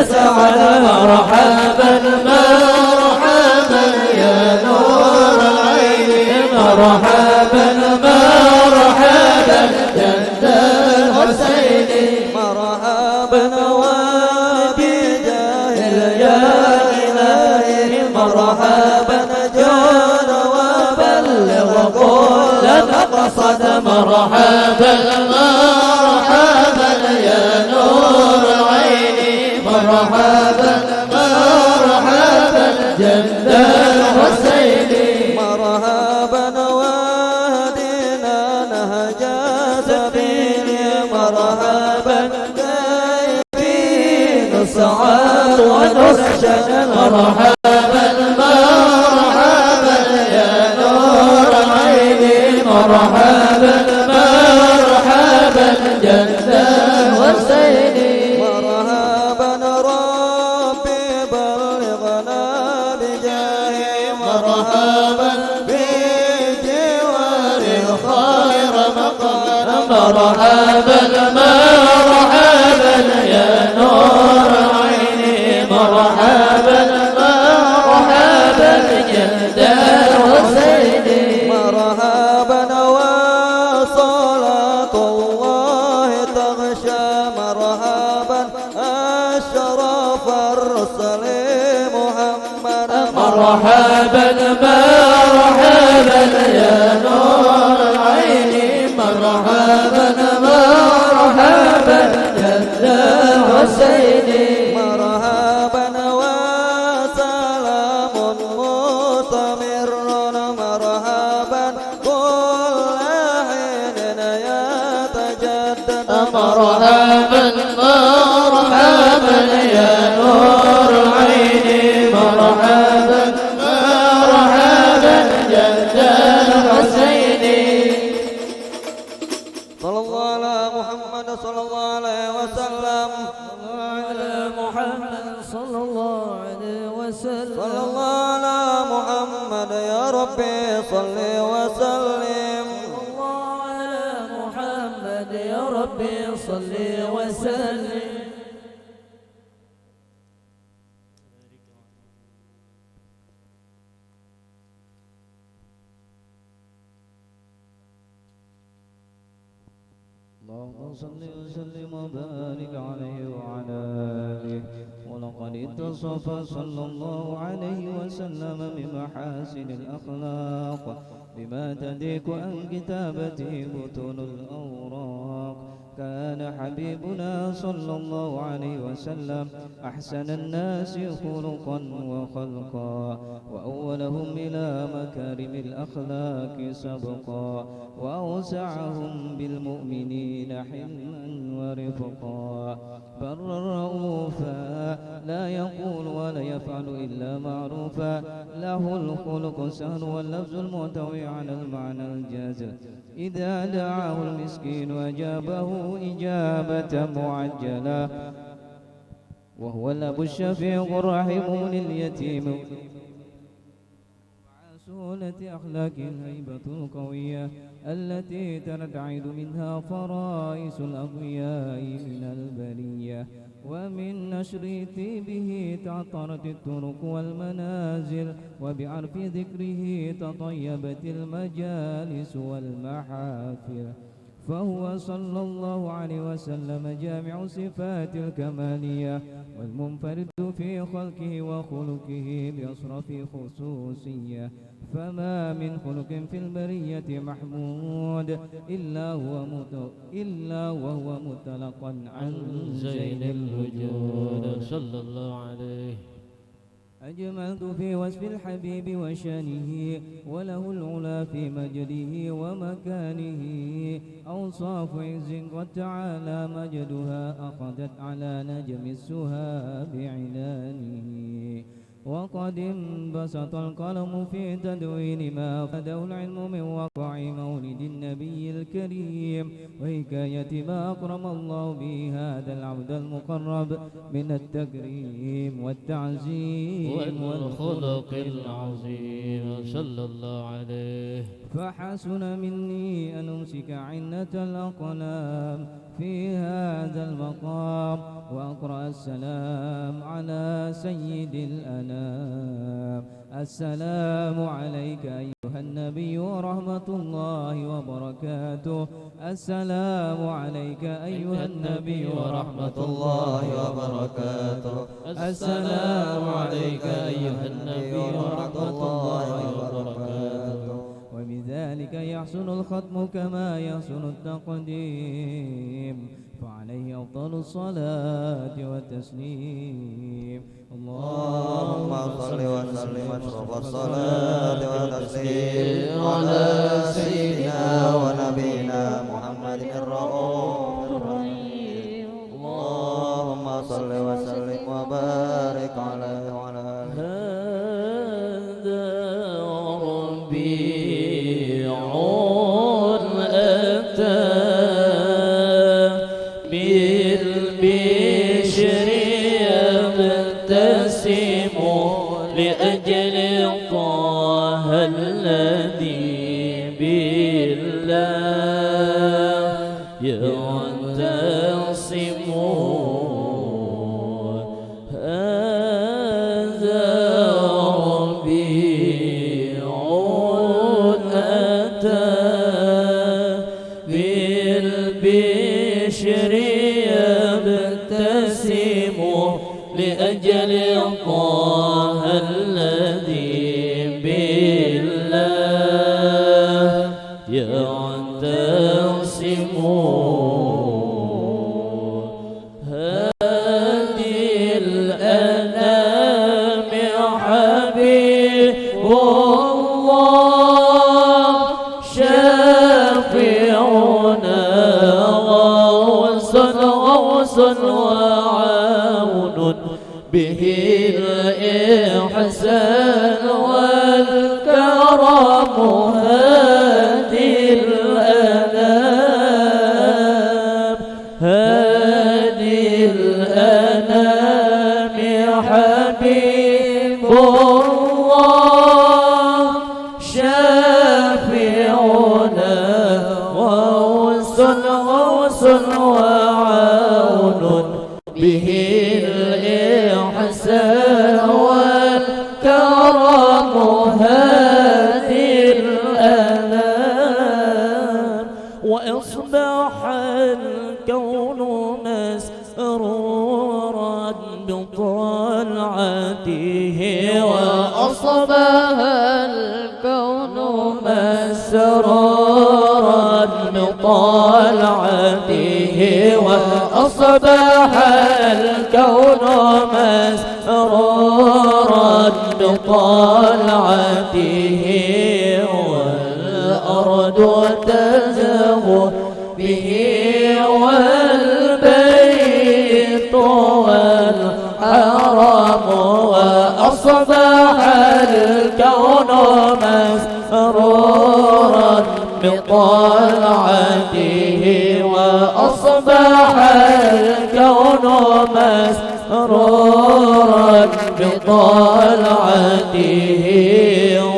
سعد مرحبا مرحبا يا نور العين مرحبا مرحبا جد الحسين مرحبا وبجاه يا إلهي مرحبا جود وبلغ وقل نقصد مرحبا مرحبا يا نور العين مرحبا مرحبا جد الحسين مرحبا وهدنا نهج سبيل مرحبا كيفين صعد ونسجد مرحبا مرحبا يا نور العين مرحبا مرحبا جد الحسين مرحبا ربي بلغنا بجاه مرحبا في جوار الخير مقام مرحبا مرحبا يا نور عيني مرحبا مرحبا جد الحسين مرحبا وصلاة الله تغشى مرحبا أشرف الرسل محمد مرحبا مرحبا يا نور العين مرحبا مرحبا جد الحسين مرحبا وسلام مستمر مرحبا كل حين يتجدد مرحبا مرحبا يا نور العين مرحبا مرحبا جد الحسين صلى الله على محمد صلى الله عليه وسلم على محمد صلى الله عليه وسلم صلى الله على محمد يا ربي صل وسلم الله على محمد يا ربي صل وسلم اللهم صل وسلم وبارك عليه وعلى آله ولقد اتصف صلى الله عليه وسلم بمحاسن الأخلاق بما تديك عن كتابته بطون الأوراق كان حبيبنا صلى الله عليه وسلم أحسن الناس خلقا وخلقا وأولهم إلى مكارم الأخلاق سبقا وأوسعهم بالمؤمنين حلما ورفقا برا رؤوفا لا يقول ولا يفعل إلا معروفا له الخلق سهل واللفظ المعتوي على المعنى الجازل إذا دعاه المسكين أجابه إجابة معجلة وهو الأب الشفيق الرحيم لليتيم سهولة أخلاق الهيبة القوية التي ترتعد منها فرائس الأقوياء من البرية ومن نشر طيبه تعطرت الطرق والمنازل وبعرف ذكره تطيبت المجالس والمحافل فهو صلى الله عليه وسلم جامع صفات الكمالية والمنفرد في خلقه وخلقه بأشرف خصوصية فما من خلق في البرية محمود إلا وهو متلقا عن زين الوجود صلى الله عليه أجملت في وصف الحبيب وشانه وله العلا في مجده ومكانه أوصاف عز قد تعالى مجدها أخذت على نجم السها بعنانه وقد انبسط القلم في تدوين ما أفاده العلم من وقع مولد النبي الكريم وحكاية ما أكرم الله به هذا العبد المقرب من التكريم والتعزيم والخلق العظيم صلى الله عليه. فحسن مني أن أمسك عنة الأقلام في هذا المقام وأقرأ السلام على سيد الأنام. السلام عليك أيها النبي ورحمة الله وبركاته. السلام عليك أيها النبي ورحمة الله وبركاته. السلام عليك أيها النبي ورحمة الله وبركاته. وبذلك يحسن الختم كما يحسن التقديم فعليه أفضل الصلاة والتسليم. اللهم صل وسلم أشرف الصلاة والتسليم على سيدنا ونبينا محمد الرؤوف الرحيم. اللهم صل وسلم وبارك عليه وعلى آله. لأجل طه الذي بالله يعتصم هذا ربيع أتى بالبشر يبتسم لأجل طه الذي بالله يعتصم هادي الأنام حبيب الله شافعنا غوث وعون به الإحسان والكرم هادي الأنام هادي الأنام حبيب الله شافعنا غوث وعون به الإحسان والكرم هادي الأنام. وأصبح الكون مسرورا بطلعته وأصبح الكون مسرورا بطلعته وأصبح الكون مسرورا بطلعته والأرض تزهو به والبيت والحرم وأصبح الكون مسرورا بطلعته وأصبح الكون مسرورا بطلعته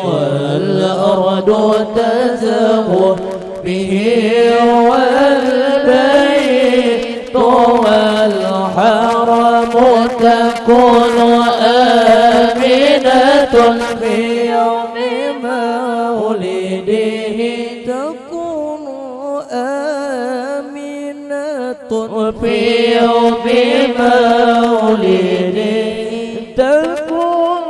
والأرض تزهو به والبيت والحرم تكون آمنة في يوم مولده تكون آمنة في يوم مولده تكون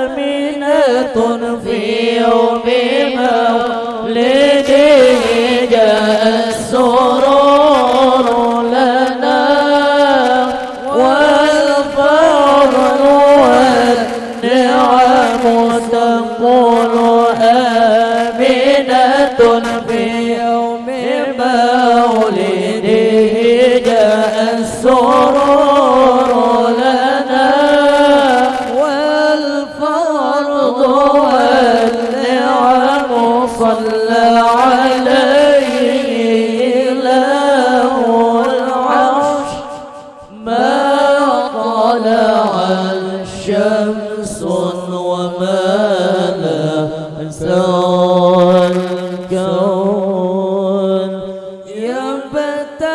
آمنة في يوم مولده جاء السرور لنا والفضل والنعم تكون آمنة في يوم مولده جاء السرور شمس وما لا سوى الكون يبتسم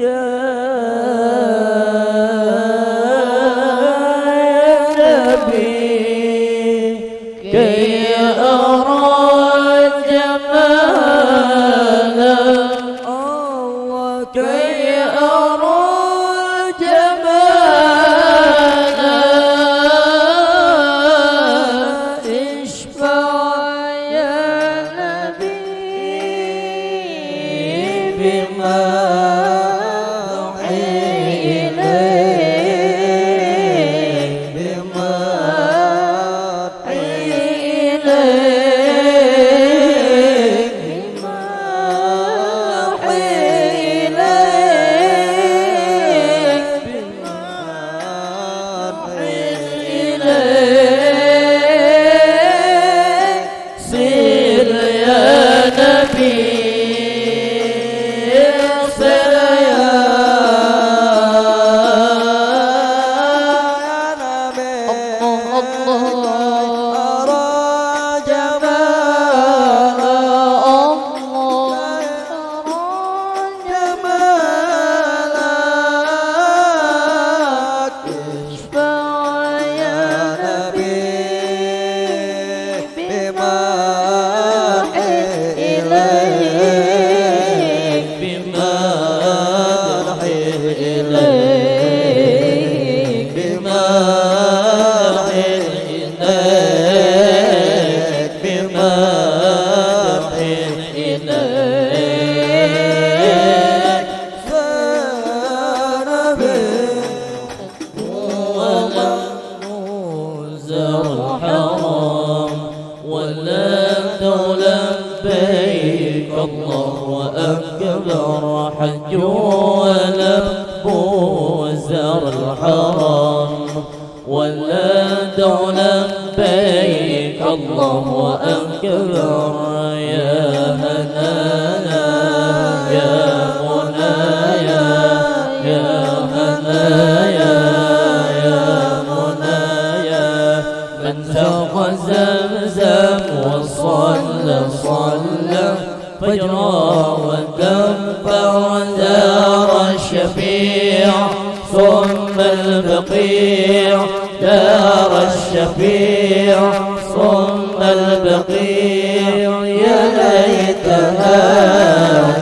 يا نبي كي أرى جمالك كي أرى جمالك اشفع يا نبي بما حج ولبوا زار الحرام ولدوا لبيك الله أكبر يا هنانا يا منايا يا هنايا يا منايا من ذاق زمزم وصلى صلى فجرا وكبر دار الشفيع ثم البقيع دار الشفيع ثم البقيع يا ليتها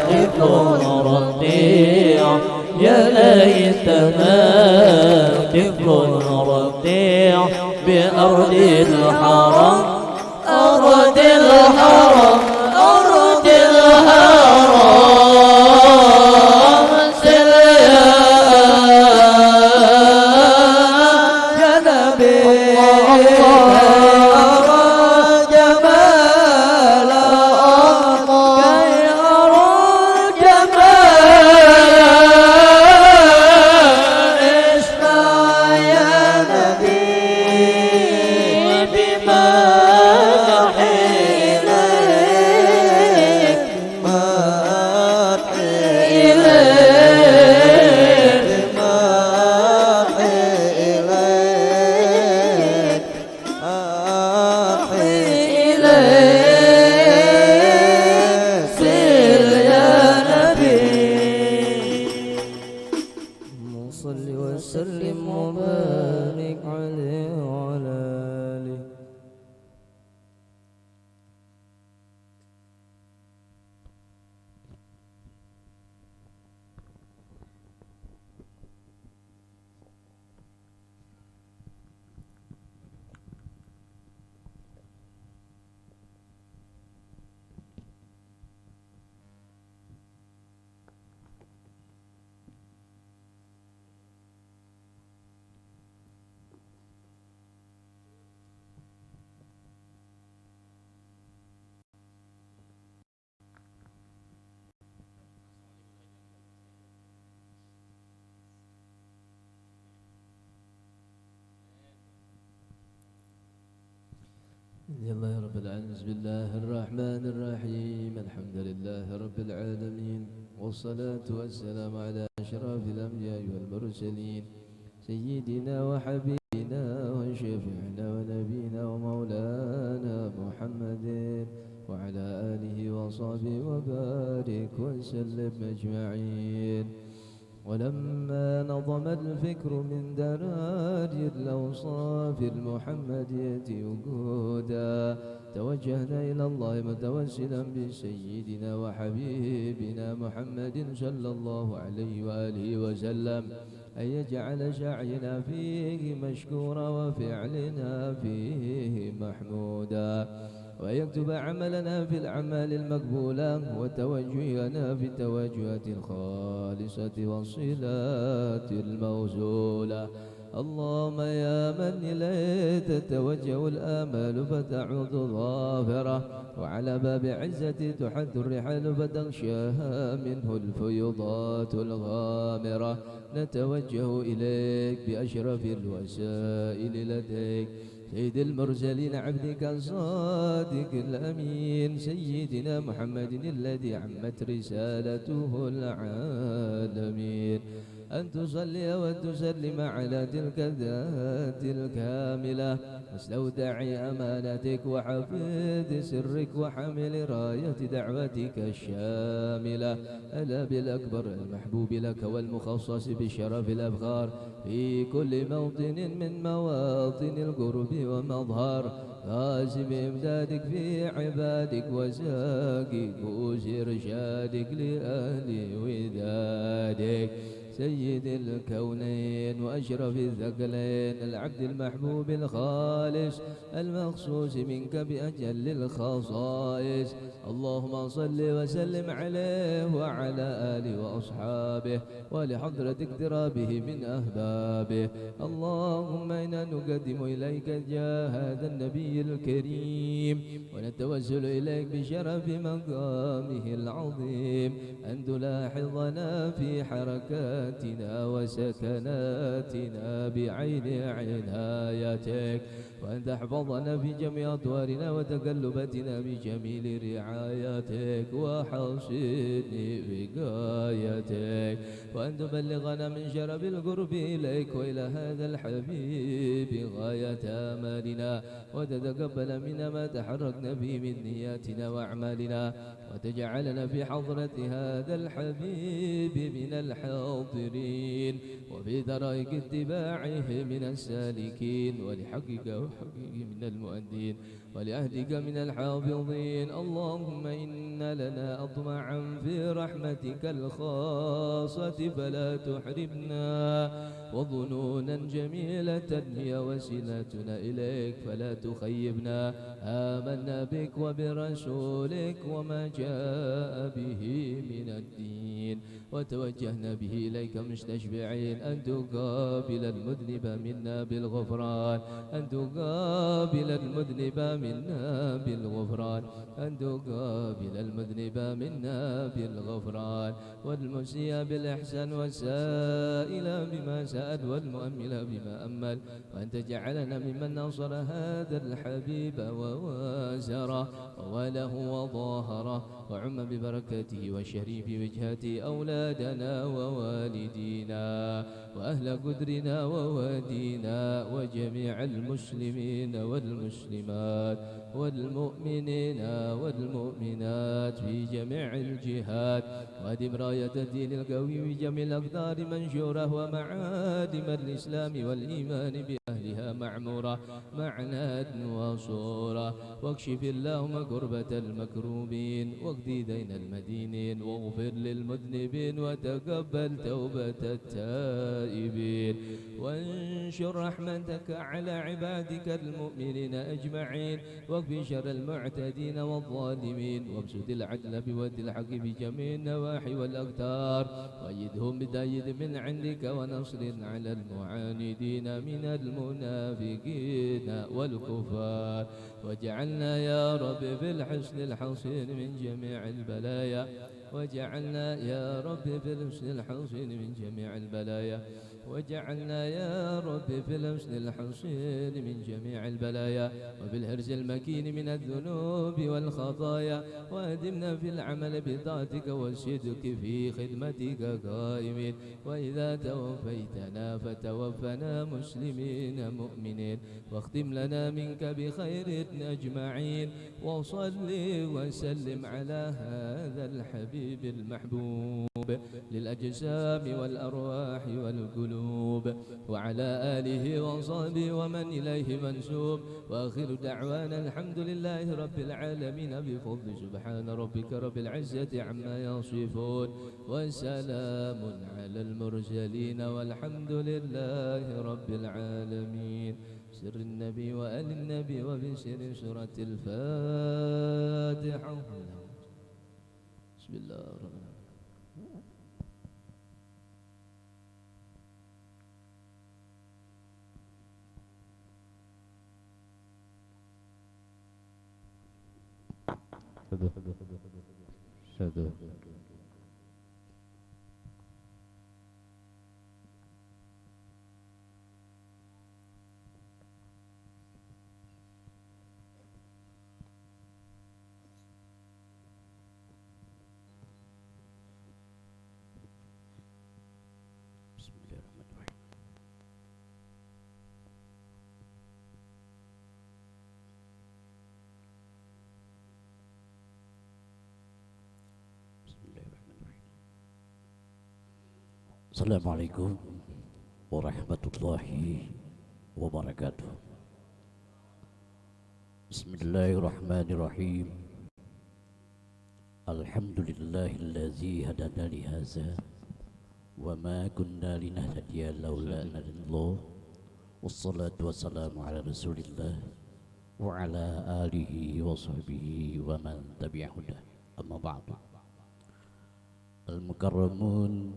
طفل رضيع يا ليتها طفل رضيع بأرض الحرم أرض الحرم أرض الحرم سل يا نبي أرى جمالك كي أرى جمالك اشفع يا نبي بما وسلم وبارك عليه وعلى آله. الله رب العالمين. بسم الله الرحمن الرحيم. الحمد لله رب العالمين والصلاة والسلام على أشرف الأنبياء والمرسلين سيدنا وحبيبنا وشفيعنا ونبينا ومولانا محمد وعلى آله وصحبه وبارك وسلم أجمعين. ولما نظم الفكر من دراج الأوصاف المحمدية وجودا توجهنا إلى الله متوسلا بسيدنا وحبيبنا محمد صلى الله عليه وآله وسلم أن يجعل سعينا فيه مشكورا وفعلنا فيه محمودا ويكتب عملنا في الأعمال المقبولة وتوجهنا في التوجهات الخالصة والصلات الموصولة. اللهم يا من إليه تتوجه الآمال فتعود ظافرة وعلى باب عزتي تحد الرحال فتغشاها منه الفيضات الغامرة نتوجه إليك بأشرف الوسائل لديك سيد المرسلين عبدك الصادق الأمين سيدنا محمد الذي عمت رسالته العالمين أن تصلي وتسلم على تلك الذات الكاملة مستودع أمانتك وحفيظ سرك وحامل راية دعوتك الشاملة ألا بالأكبر المحبوب لك والمخصص بالشرف الأبخار في كل موطن من مواطن القرب ومظهر قاسم إمدادك في عبادك وساقي كوس إرشادك لأهل ودادك سيد الكونين وأشرف الثقلين العبد المحبوب الخالص المخصوص منك بأجل الخصائص. اللهم صل وسلم عليه وعلى آله وأصحابه ولحضرة اقترابه من أحبابه. اللهم إنا نقدم إليك جاه هذا النبي الكريم ونتوسل إليك بشرف مقامه العظيم أن تلاحظنا في حركاتنا وسكناتنا بعين عنايتك وأن تحفظنا في جميع أطوارنا وتقلباتنا بجميل رعايتك وحسن وقايتك وأن تبلغنا من شرف القرب إليك وإلى هذا الحبيب غاية آمالنا وتتقبل منا ما تحركنا به من نياتنا وأعمالنا وتجعلنا في حضرة هذا الحبيب من الحاضرين وفي طريق اتباعه من السالكين ولحقك وحقه من المؤدين ولأهلك من الحافظين. اللهم إن لنا أطمعا في رحمتك الخاصة فلا تحرمنا وظنونا جميلة هي وسيلتنا إليك فلا تخيبنا. آمنا بك وبرسولك وما جاء به من الدين وتوجهنا به إليك مستشفعين أن تقابل المذنب منا بالغفران أن تقابل المذنب منا بالغفران أن تقابل المذنب منا بالغفران والمسيء بالإحسان والسائل بما سأل والمؤمل بما أمل وأن تجعلنا ممن نصر هذا الحبيب ووازره وله وظاهره وعم ببركته وشريف وجهته أولادنا ووالدينا وأهل قدرنا ووادينا وجميع المسلمين والمسلمات والمؤمنين والمؤمنات في جميع الجهات وأدم راية الدين القوي بجميع الأقدار منشورة ومعادم الإسلام والإيمان بأهلها معمورة معنى وصورة واكشف اللهم كربة المكروبين واقض دين المدينين واغفر للمذنبين وتقبل توبة التائبين وانشر رحمتك على عبادك المؤمنين أجمعين واكف شر المعتدين والظالمين وابسط العدل بود الحق في جميع النواحي والأقدار وأيدهم بتأييد من عندك ونصر على المعاندين من المنافقين والكفار واجعلنا يا رب بالحسن الحصين من جميع البلايا وجعلنا يا رب في الحسن الحصين من جميع البلايا وجعلنا يا رب في الحسن الحصين من جميع البلايا وبالهرج المكين من الذنوب والخطايا وأدمنا في العمل بطاعتك والصدق في خدمتك قائمين وإذا توفيتنا فتوفنا مسلمين مؤمنين واختم لنا منك بخير أجمعين وصل وسلم على هذا الحبيب المحبوب للأجسام والأرواح والقلوب وعلى آله وصحبه ومن إليه منسوب وآخر دعوانا الحمد لله رب العالمين بفضل سبحان ربك رب العزة عما يصفون وسلام على المرسلين والحمد لله رب العالمين سر النبي وآل النبي وبسر سورة الفاتحة بسم الله الرحمن الرحيم Assalamualaikum warahmatullahi wabarakatuh. Bismillahirrahmanirrahim. Alhamdulillahillazi hadana li hadza wa ma kunna linahtadiya laula an hadallah. Wassalatu wassalamu ala Rasulillah wa ala alihi wa sahbihi wa man tabi'ahu. Amma ba'du. Al-mukarramun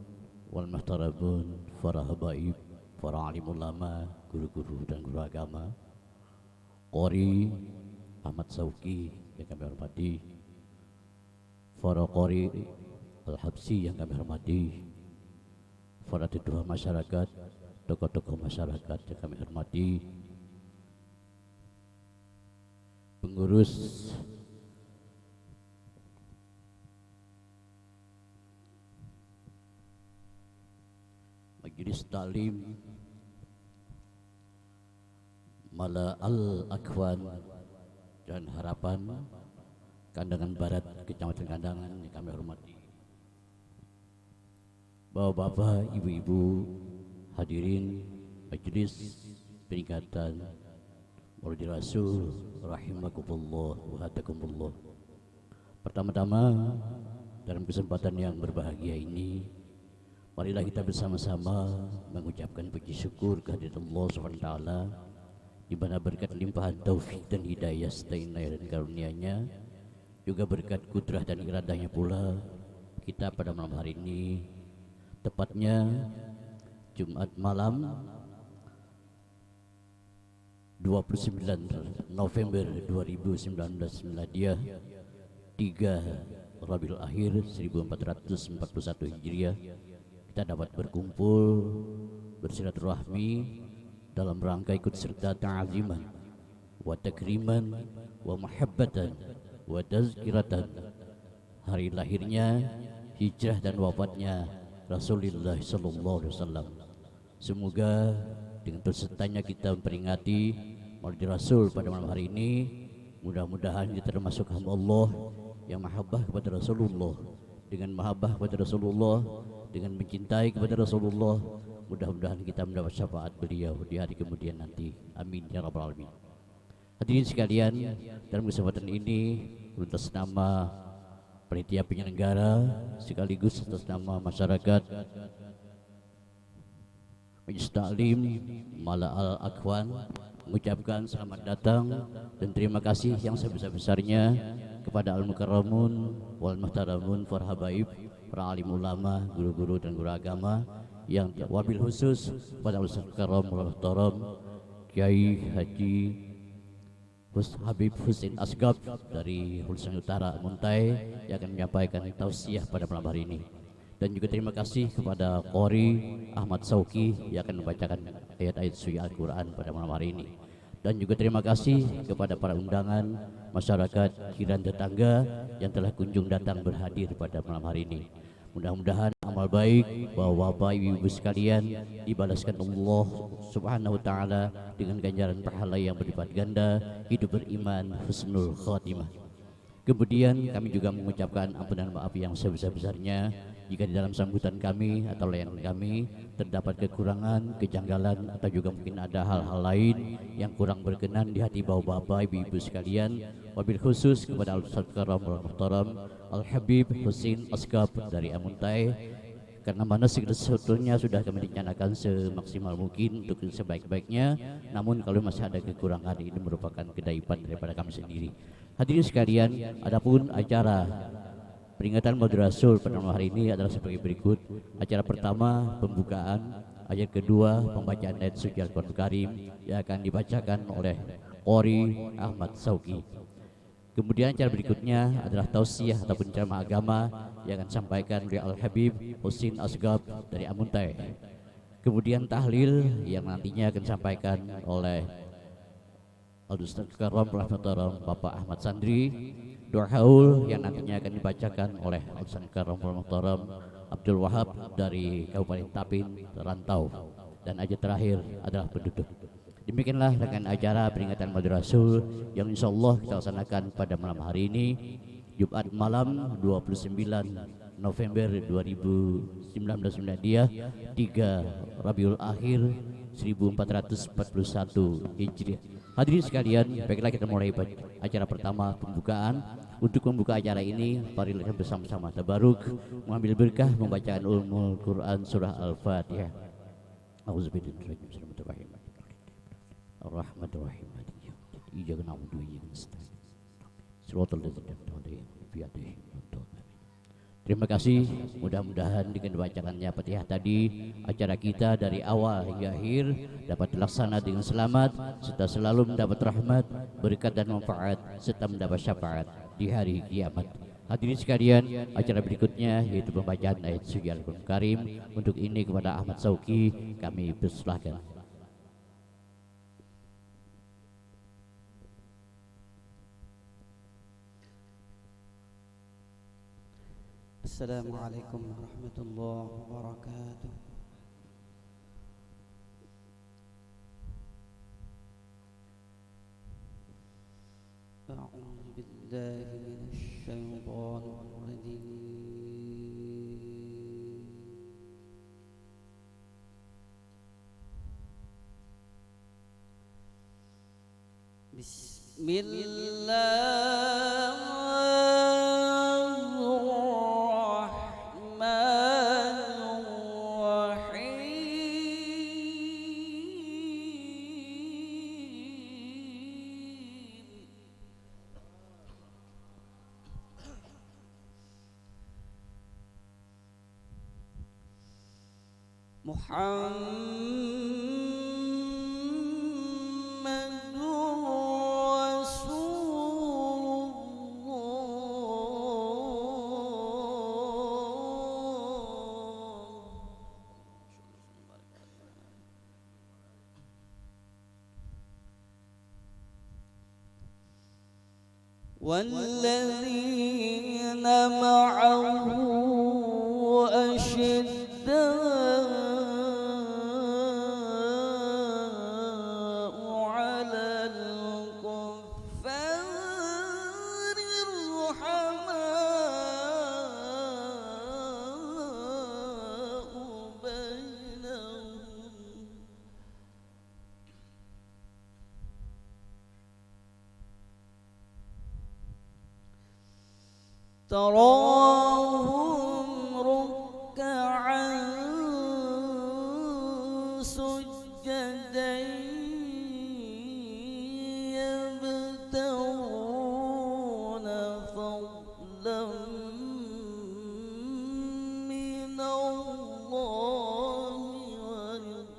wal muhtaramun, para habaib, para alim ulama, guru-guru dan guru agama, Qori Ahmad Sauki yang kami hormati, para Qori Al-Habsi yang kami hormati, para tetua masyarakat, tokoh-tokoh masyarakat yang kami hormati, pengurus Majelis Ta'lim Mala Al-Akhwan dan Harapan Kandangan Barat, Kecamatan Kandangan yang kami hormati, bapak-bapak, ibu-ibu, hadirin majelis peringatan Maulid Rasul rahimakumullah wa hadakumullah. Pertama-tama dalam kesempatan yang berbahagia ini, marilah kita bersama-sama mengucapkan puji syukur kehadirat Allah SWT, di mana berkat limpahan taufik dan hidayah serta inayah dan karunia-Nya, juga berkat kudrah dan iradahnya pula, kita pada malam hari ini, tepatnya Jumat malam 29 November 2019 Miladiah, 3 Rabiul Akhir 1441 Hijriah, kita dapat berkumpul bersilaturahmi dalam rangka ikut serta ta'aziman wa takriman wa mahabbatan wa tazkiratan hari lahirnya, hijrah dan wafatnya Rasulullah sallallahu alaihi wasallam. Semoga dengan tersertanya kita memperingati Maulid Rasul pada malam hari ini, mudah-mudahan kita termasuk hamba Allah yang mahabbah kepada Rasulullah. Dengan mahabbah kepada Rasulullah, dengan mencintai kepada Rasulullah, mudah-mudahan kita mendapat syafaat beliau di hari kemudian nanti. Amin ya rabbal alamin. Hadirin sekalian, dalam kesempatan ini atas nama panitia penyelenggara sekaligus atas nama masyarakat Majelis Ta'lim Mala Al-Akhwan mengucapkan selamat datang dan terima kasih yang sebesar-besarnya kepada Al-Mukarramun wal Muhtaramun, para habaib, para alim ulama, guru-guru dan guru agama, yang wabil khusus pada Al-Mukarram wal Muhtaram Kiai Haji Habib Husin Asgab dari Hulusan Utara Muntai yang akan menyampaikan tausiah pada malam hari ini. Dan juga terima kasih kepada Qori Ahmad Sauki yang akan membacakan ayat-ayat suci Al-Quran pada malam hari ini. Dan juga terima kasih kepada para undangan, masyarakat, jiran tetangga yang telah kunjung datang berhadir pada malam hari ini. Mudah-mudahan amal baik bapak ibu sekalian dibalaskan Allah Subhanahu wa taala dengan ganjaran pahala yang berlipat ganda, hidup beriman, husnul khatimah. Kemudian kami juga mengucapkan ampunan maaf yang sebesar-besarnya jika di dalam sambutan kami atau layanan kami terdapat kekurangan, kejanggalan atau juga mungkin ada hal-hal lain yang kurang berkenan di hati bapak ibu sekalian. Wabil khusus kepada Al-Ustaz Karam Al-Muhtaram Al-Habib Husin Asgab dari Amuntai, karena mana segala sesuatunya sudah kami rencanakan semaksimal mungkin untuk sebaik-baiknya. Namun kalau masih ada kekurangan, ini merupakan kedaipan daripada kami sendiri. Hadirin sekalian, adapun acara peringatan Maulid Rasul pada malam hari ini adalah sebagai berikut. Acara pertama pembukaan, ayat kedua pembacaan ayat suci Al-Quran Karim yang akan dibacakan oleh Qori Ahmad Sauki. Kemudian acara berikutnya adalah tausiah ataupun ceramah agama yang akan disampaikan oleh Al-Habib Husin Asgab dari Amuntai. Kemudian tahlil yang nantinya akan disampaikan oleh Al-Ustaz Karam Rahmatullah Bapak Ahmad Sandri. Doa haul yang nantinya akan dibacakan oleh Al-Ustaz Karam Rahmatullah Abdul Wahab dari Kabupaten Tapin, Rantau. Dan aja terakhir adalah penduduk. Demikianlah rangkaian acara peringatan Maulid Rasul yang insyaallah kita laksanakan pada malam hari ini, Jumat malam 29 November 2019 Miladiah, 3 Rabiul Akhir 1441 Hijriah. Hadirin sekalian, baiklah kita mulai acara pertama pembukaan. Untuk membuka acara ini, marilah bersama-sama tabaruk mengambil berkah membacaan Ummul Quran surah Al-Fatihah. Auzubillahi Ar-Rahmanir-Rahim. Iyyaka na'budu wa iyyaka nasta'in. Shiratal ladzina an'amta 'alaihim. Terima kasih. Mudah-mudahan dengan bacaannya Fatihah tadi, acara kita dari awal hingga akhir dapat dilaksana dengan selamat serta selalu mendapat rahmat, berkat dan manfaat serta mendapat syafaat di hari kiamat. Hadirin sekalian, acara berikutnya yaitu pembacaan ayat suci Al-Quran Karim. Untuk ini kepada Ahmad Sauki kami persilahkan. Assalamualaikum warahmatullahi wabarakatuh. A'udzu billahi minasy syaithanir rajim. والذين معه أشداء على الكفار رحماء بينهم تراهم ركعا سجدا يبتغون فضلا من الله ورضوانا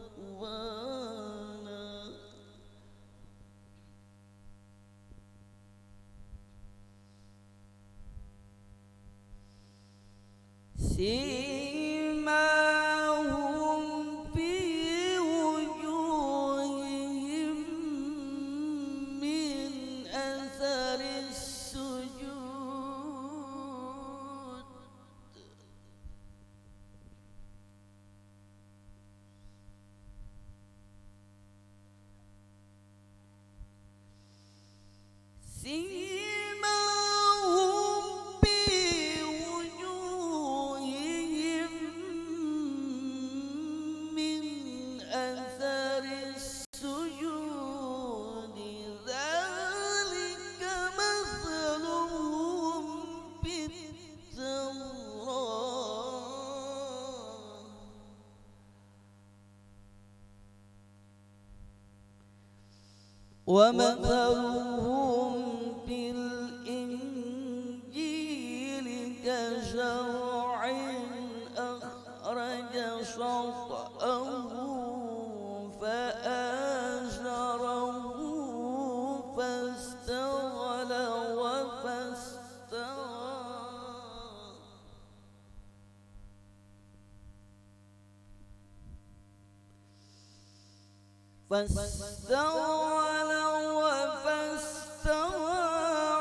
ومثلهم في الإنجيل كزرع أخرج شطأه فآزره فاستوى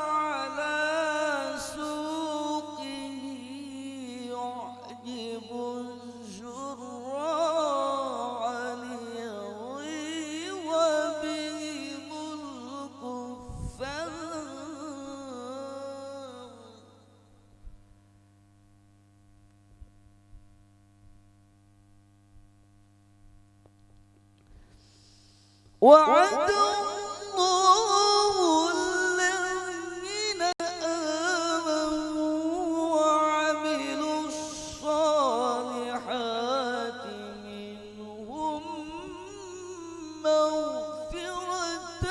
على سوقه يعجب الزراع ليغيظ بهم الكفار وعد الله الذين آمنوا وعملوا الصالحات منهم مغفرة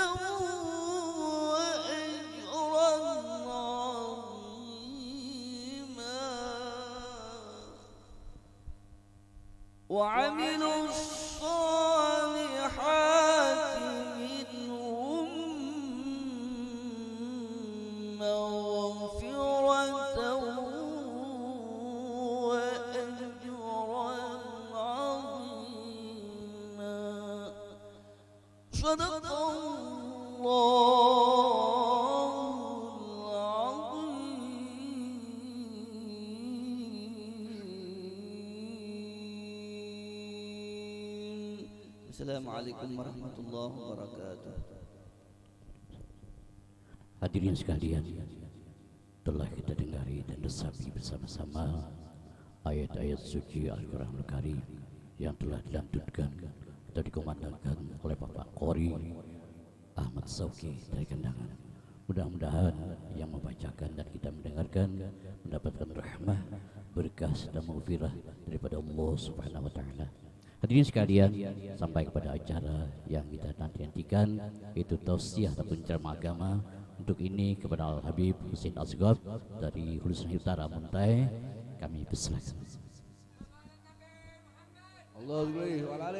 وأجرا عظيما وعملوا الصالحات منهم مغفرة وأجرا عظيما صدق الله العظيم. Assalamualaikum warahmatullahi wabarakatuh. Hadirin sekalian, telah kita dengari dan resapi bersama-sama ayat-ayat suci Al-Quranul Karim yang telah dilantunkan atau dikumandangkan oleh Bapak Qori Ahmad Sauki dari Kendangan. Mudah-mudahan yang membacakan dan kita mendengarkan mendapatkan rahmah, berkah dan maghfirah daripada Allah Subhanahu wa taala. Hadirin sekalian, sampai kepada acara yang kita nantikan, yaitu tausiah ataupun ceramah agama. Untuk ini kepada Al-Habib Husin Asghaf dari Hulu Sungai Utara Muntai, kami persilakan. Allahu Akbar.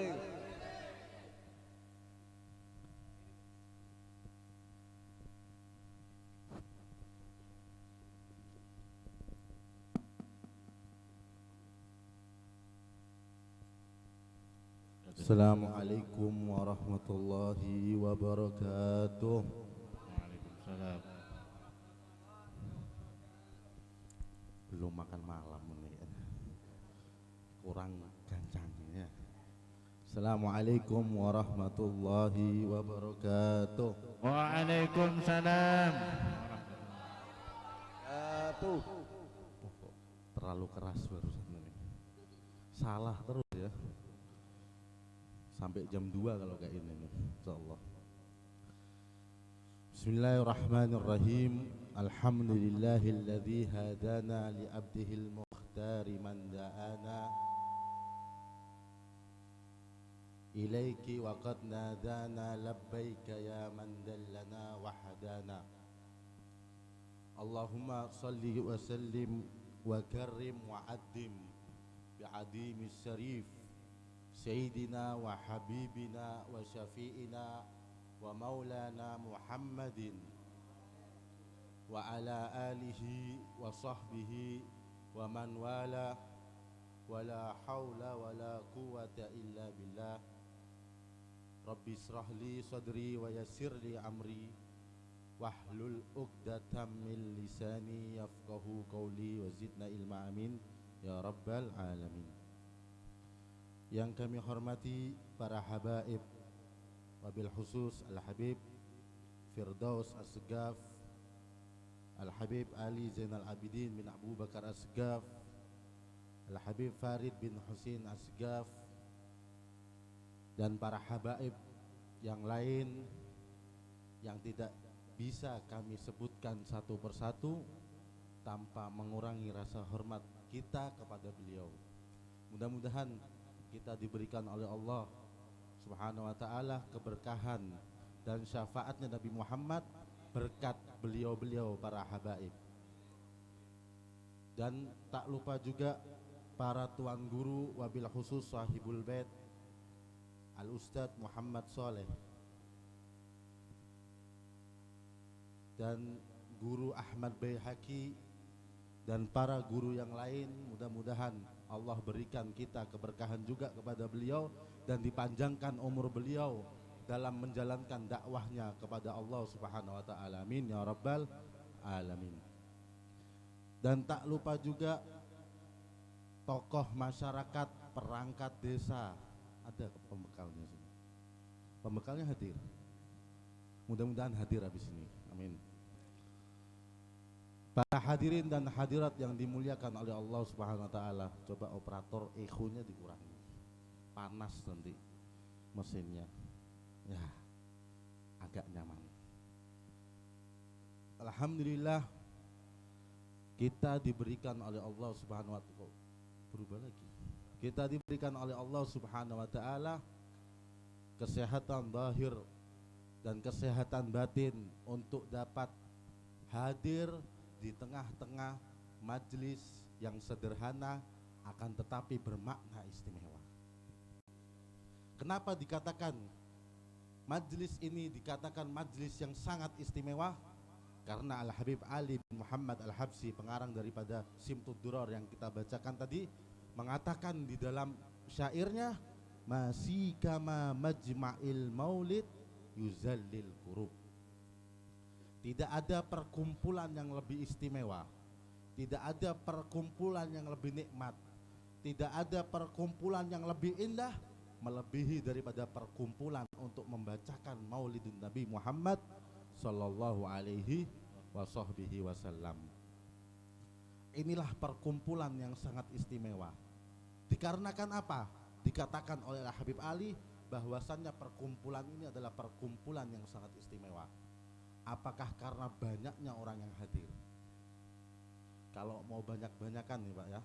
Assalamualaikum warahmatullahi wabarakatuh. Waalaikumsalam. Belum makan malam ini, kurang gancangnya. Assalamualaikum warahmatullahi wabarakatuh. Waalaikumsalam. Terlalu keras barusan ini. Salah terus ya. Sampai jam 2 kalau kayak ini, insyaallah. Bismillahirrahmanirrahim. Alhamdulillahilladzi hadana li abdihil mukhtari man da'ana ilaiki wa qad nadana labbaika ya man dallana wa hadana. Allahumma salli wa sallim wa karrim wa addim bi'adimis syarif Sayyidina wa habibina wa syafi'ina wa maulana Muhammadin wa ala alihi wa sahbihi wa man wala wa la hawla wa la quwwata illa billah. Rabbi israh li sadri wa yassir li amri wahlul uqdatam min lisani yafqahu qawli wa zidna ilma amin ya rabbal alamin. Yang kami hormati para habaib, wabil khusus Al-Habib Firdaus Asghaf, Al-Habib Ali Zainal Abidin bin Abu Bakar Asghaf, Al-Habib Farid bin Husin Asghaf, dan para habaib yang lain yang tidak bisa kami sebutkan satu persatu tanpa mengurangi rasa hormat kita kepada beliau. Mudah-mudahan kita diberikan oleh Allah Subhanahu wa taala keberkahan dan syafaatnya Nabi Muhammad, berkat beliau-beliau para habaib. Dan tak lupa juga para tuan guru, wabil khusus sahibul bait Al-Ustadz Muhammad Soleh dan guru Ahmad Baihaqi dan para guru yang lain. Mudah-mudahan Allah berikan kita keberkahan juga kepada beliau dan dipanjangkan umur beliau dalam menjalankan dakwahnya kepada Allah Subhanahu wa taala. Amin ya rabbal alamin. Dan tak lupa juga tokoh masyarakat, perangkat desa. Ada pembekalnya sini. Pembekalnya hadir. Mudah-mudahan hadir habis ini. Amin. Para hadirin dan hadirat yang dimuliakan oleh Allah Subhanahu wa taala, coba operator echonya dikurangi. Panas nanti mesinnya. Ya, agak nyaman. Alhamdulillah kita diberikan oleh Allah Subhanahu wa taala, berubah lagi. Kita diberikan oleh Allah Subhanahu wa taala kesehatan zahir dan kesehatan batin untuk dapat hadir di tengah-tengah majelis yang sederhana akan tetapi bermakna istimewa. Kenapa dikatakan majelis ini dikatakan majelis yang sangat istimewa? Karena Al-Habib Ali bin Muhammad Al-Habsyi, pengarang daripada Simtud Duror yang kita bacakan tadi, mengatakan di dalam syairnya, masih kama majma'il maulid yuzallil kurub. Tidak ada perkumpulan yang lebih istimewa, tidak ada perkumpulan yang lebih nikmat, tidak ada perkumpulan yang lebih indah melebihi daripada perkumpulan untuk membacakan maulidun Nabi Muhammad sallallahu alaihi wasallam. Inilah perkumpulan yang sangat istimewa. Dikarenakan apa? Dikatakan oleh Habib Ali bahwasannya perkumpulan ini adalah perkumpulan yang sangat istimewa. Apakah karena banyaknya orang yang hadir? Kalau mau banyak-banyakan nih Pak ya,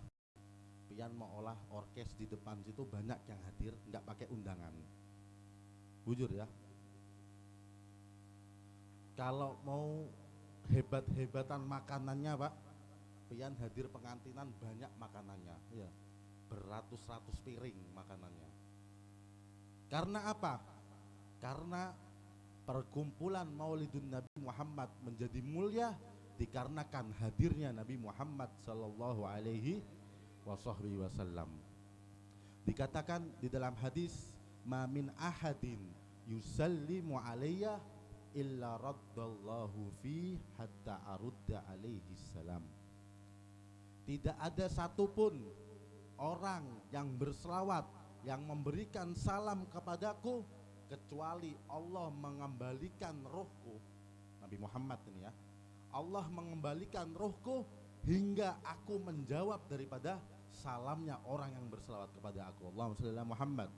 pian mau olah orkes di depan situ banyak yang hadir, nggak pakai undangan. Bujur ya. Kalau mau hebat-hebatan makanannya Pak, pian hadir pengantinan banyak makanannya, ya, beratus-ratus piring makanannya. Karena apa? Karena perkumpulan Maulidun Nabi Muhammad menjadi mulia dikarenakan hadirnya Nabi Muhammad sallallahu alaihi wasallam. Dikatakan di dalam hadis, ma min ahadin yusallimu alayya illa raddallahu fi hatta arudda alaihi salam. Tidak ada satupun orang yang berselawat, yang memberikan salam kepadaku, kecuali Allah mengembalikan rohku, Nabi Muhammad ini ya, Allah mengembalikan rohku hingga aku menjawab daripada salamnya orang yang berselawat kepada aku. Allahumma shalli ala Muhammad.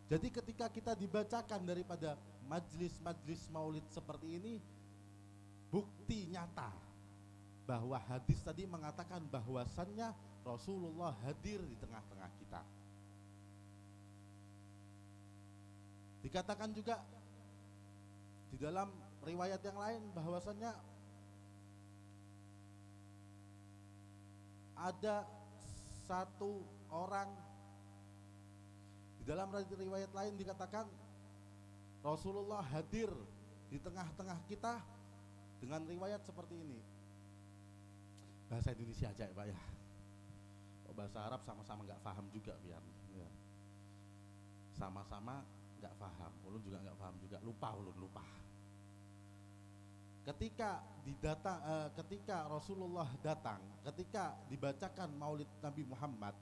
Jadi ketika kita dibacakan daripada majlis-majlis maulid seperti ini, bukti nyata bahwa hadis tadi mengatakan bahwasannya Rasulullah hadir di tengah-tengah kita. Dikatakan juga di dalam riwayat yang lain bahwasannya ada satu orang, di dalam riwayat lain dikatakan Rasulullah hadir di tengah-tengah kita dengan riwayat seperti ini. Bahasa Indonesia aja ya Pak ya. Bahasa Arab sama-sama nggak paham juga biar ya. Sama-sama nggak paham, ulun juga nggak paham juga, ulun lupa. Ketika Rasulullah datang, ketika dibacakan Maulid Nabi Muhammad,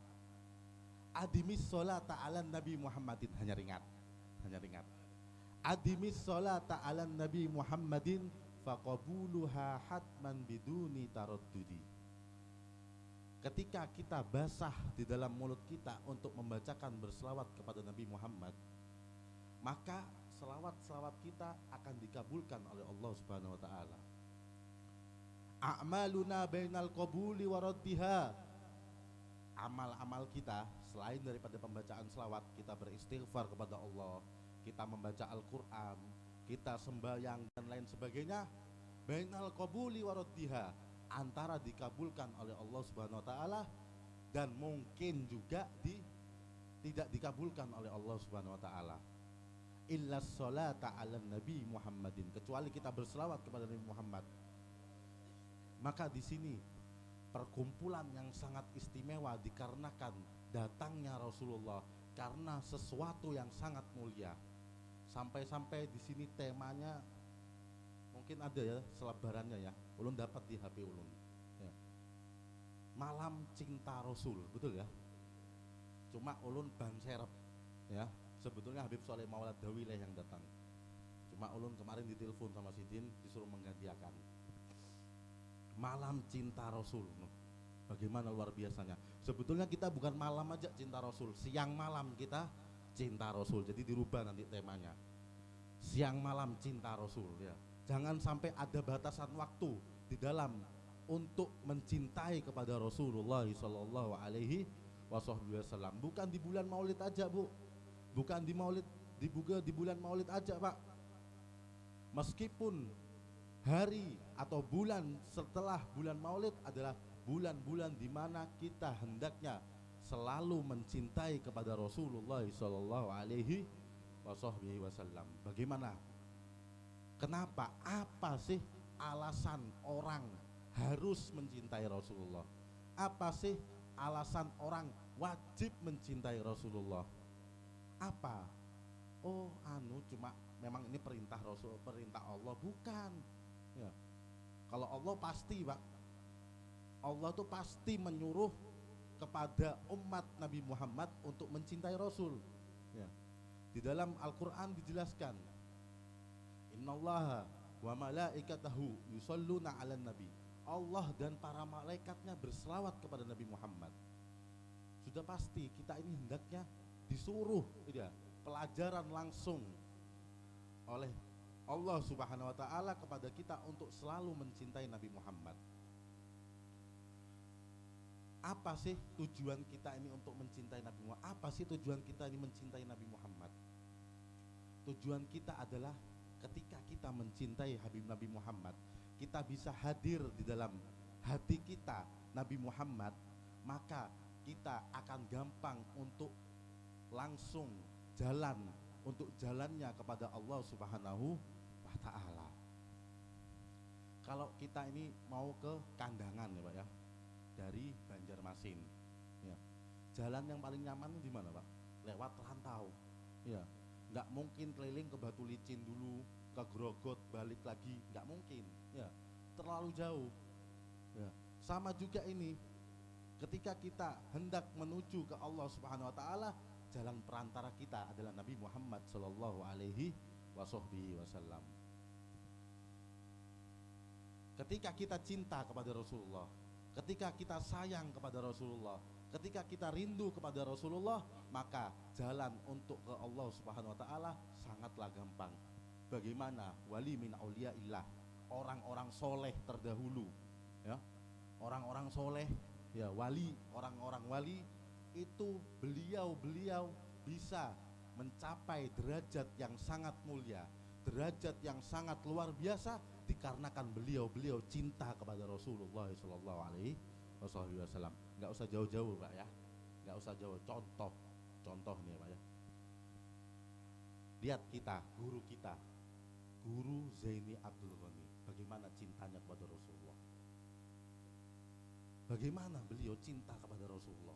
adimis sholata ala Nabi Muhammadin, hanya ringat. Adimis sholata ala Nabi Muhammadin faqabuluha hatman biduni taraddudi. Ketika kita basah di dalam mulut kita untuk membacakan berselawat kepada Nabi Muhammad, maka selawat-selawat kita akan dikabulkan oleh Allah Subhanahu wa taala. A'maluna bainal qabuli wa raddiha. Amal-amal kita selain daripada pembacaan selawat, kita beristighfar kepada Allah, kita membaca Al-Quran, kita sembahyang dan lain sebagainya, bainal qabuli waraddiha, antara dikabulkan oleh Allah Subhanahu wa taala dan mungkin juga tidak dikabulkan oleh Allah Subhanahu wa taala. Illa sholata 'alan nabi Muhammadin, kecuali kita berselawat kepada Nabi Muhammad. Maka di sini perkumpulan yang sangat istimewa dikarenakan datangnya Rasulullah, karena sesuatu yang sangat mulia. Sampai-sampai di sini temanya mungkin ada ya selebarannya ya, ulun dapat di HP ulun ya. Malam Cinta Rasul, betul ya, cuma ulun ban serep ya, sebetulnya Habib Soleh Maulad Dawileh yang datang, cuma ulun kemarin ditelepon sama Sidin disuruh menggantikan. Malam Cinta Rasul, bagaimana luar biasanya. Sebetulnya kita bukan malam aja cinta Rasul, siang malam kita cinta Rasul, jadi dirubah nanti temanya, siang malam cinta Rasul ya. Jangan sampai ada batasan waktu di dalam untuk mencintai kepada Rasulullah Sallallahu Alaihi Wasallam. Bukan di bulan Maulid aja, Bu, bukan di Maulid, di bulan Maulid aja, Pak. Meskipun hari atau bulan setelah bulan Maulid adalah bulan-bulan di mana kita hendaknya selalu mencintai kepada Rasulullah Sallallahu Alaihi Wasallam. Bagaimana? Kenapa? Apa sih alasan orang harus mencintai Rasulullah? Apa sih alasan orang wajib mencintai Rasulullah? Apa? Oh, cuma memang ini perintah Rasul, perintah Allah, bukan? Ya. Kalau Allah pasti, Pak. Allah tuh pasti menyuruh kepada umat Nabi Muhammad untuk mencintai Rasul. Ya. Di dalam Al-Quran dijelaskan, Innallaha wa malaikatahu yusalluna 'alan nabi. Allah dan para malaikatnya berselawat kepada Nabi Muhammad. Sudah pasti kita ini hendaknya disuruh ya, pelajaran langsung oleh Allah Subhanahu wa taala kepada kita untuk selalu mencintai Nabi Muhammad. Apa sih tujuan kita ini untuk mencintai Nabi Muhammad? Apa sih tujuan kita ini mencintai Nabi Muhammad? Tujuan kita adalah ketika kita mencintai Habib Nabi Muhammad, kita bisa hadir di dalam hati kita Nabi Muhammad, maka kita akan gampang untuk langsung jalan untuk jalannya kepada Allah Subhanahu wa taala. Kalau kita ini mau ke Kandangan ya Pak ya, dari Banjarmasin ya, jalan yang paling nyaman di mana Pak? Lewat rantau ya. Nggak mungkin keliling ke Batu Licin dulu, ke Grogot, balik lagi, nggak mungkin ya, terlalu jauh ya. Sama juga ini, ketika kita hendak menuju ke Allah Subhanahu wa taala, jalan perantara kita adalah Nabi Muhammad Sallallahu Alaihi Wasallam. Ketika kita cinta kepada Rasulullah, ketika kita sayang kepada Rasulullah, ketika kita rindu kepada Rasulullah, maka jalan untuk ke Allah Subhanahu wa taala sangatlah gampang. Bagaimana? Wali min auliyaillah, orang-orang soleh terdahulu ya, orang-orang soleh ya, wali, orang-orang wali itu beliau bisa mencapai derajat yang sangat mulia, derajat yang sangat luar biasa dikarenakan beliau cinta kepada Rasulullah Sallallahu Alaihi Wasallam. Nggak usah jauh-jauh Pak ya, nggak usah jauh. Contoh nih Pak ya, lihat kita, Guru Zaini Abdul Ghani, bagaimana cintanya kepada Rasulullah, bagaimana beliau cinta kepada Rasulullah.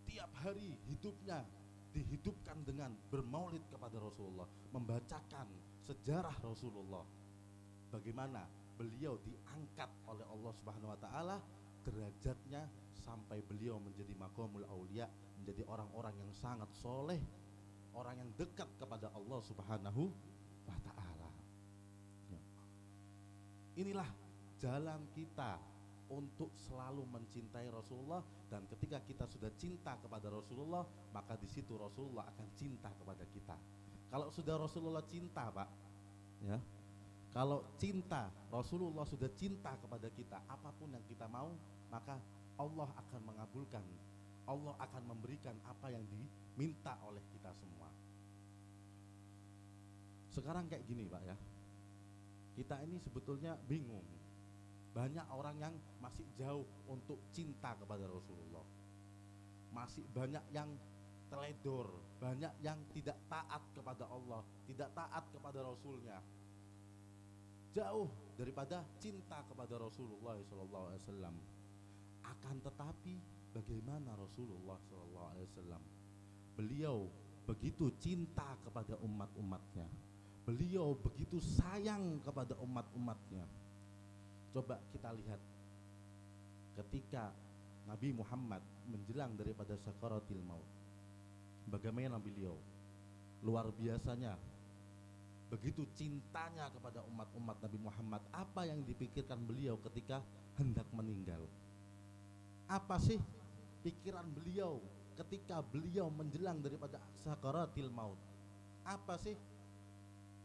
Tiap hari hidupnya dihidupkan dengan bermaulid kepada Rasulullah, membacakan sejarah Rasulullah, bagaimana beliau diangkat oleh Allah Subhanahu wa taala derajatnya sampai beliau menjadi maqamul aulia, menjadi orang-orang yang sangat soleh, orang yang dekat kepada Allah Subhanahu wa taala. Inilah jalan kita untuk selalu mencintai Rasulullah, dan ketika kita sudah cinta kepada Rasulullah, maka di situ Rasulullah akan cinta kepada kita. Kalau sudah Rasulullah cinta, Pak, ya, kalau cinta Rasulullah sudah cinta kepada kita, apapun yang kita mau, maka Allah akan mengabulkan, Allah akan memberikan apa yang diminta oleh kita semua. Sekarang kayak gini Pak ya, kita ini sebetulnya bingung. Banyak orang yang masih jauh untuk cinta kepada Rasulullah, masih banyak yang teledor, banyak yang tidak taat kepada Allah, tidak taat kepada Rasulnya, jauh daripada cinta kepada Rasulullah SAW. Akan tetapi bagaimana Rasulullah SAW? Beliau begitu cinta kepada umat-umatnya, beliau begitu sayang kepada umat-umatnya. Coba kita lihat ketika Nabi Muhammad menjelang daripada sakaratil maut, bagaimana beliau luar biasanya, begitu cintanya kepada umat-umat Nabi Muhammad. Apa yang dipikirkan beliau ketika hendak meninggal? Apa sih pikiran beliau ketika beliau menjelang daripada sakaratil maut? Apa sih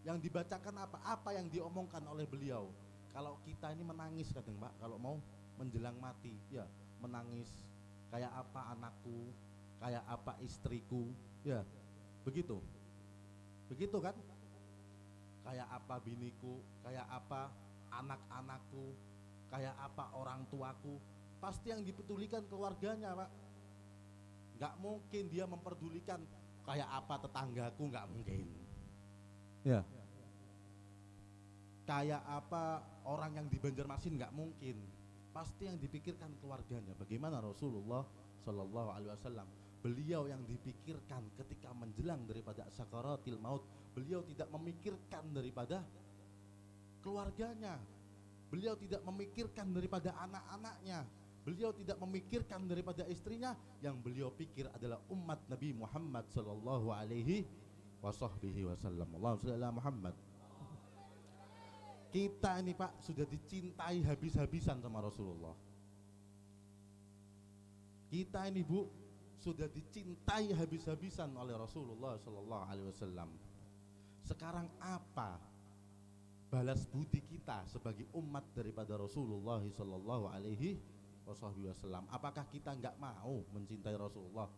yang dibacakan, apa yang diomongkan oleh beliau? Kalau kita ini menangis kadang Pak, kalau mau menjelang mati, ya menangis, kayak apa anakku, kayak apa istriku, ya begitu kan, kayak apa biniku, kayak apa anak-anakku, kayak apa orang tuaku. Pasti yang dipedulikan keluarganya Pak. Nggak mungkin dia memperdulikan kayak apa tetanggaku, nggak mungkin ya. Kayak apa orang yang di Banjarmasin, nggak mungkin. Pasti yang dipikirkan keluarganya. Bagaimana Rasulullah Shallallahu Alaihi Wasallam? Beliau yang dipikirkan ketika menjelang daripada sakaratil maut, beliau tidak memikirkan daripada keluarganya, beliau tidak memikirkan daripada anak-anaknya, beliau tidak memikirkan daripada istrinya. Yang beliau pikir adalah umat Nabi Muhammad Shallallahu Alaihi Wasallam. Allahumma shalli ala Muhammad. Kita ini Pak sudah dicintai habis-habisan sama Rasulullah. Kita ini Bu sudah dicintai habis-habisan oleh Rasulullah Sallallahu Alaihi Wasallam. Sekarang apa balas budi kita sebagai umat daripada Rasulullah Sallallahu Alaihi Wasallam? Apakah kita nggak mau mencintai Rasulullah?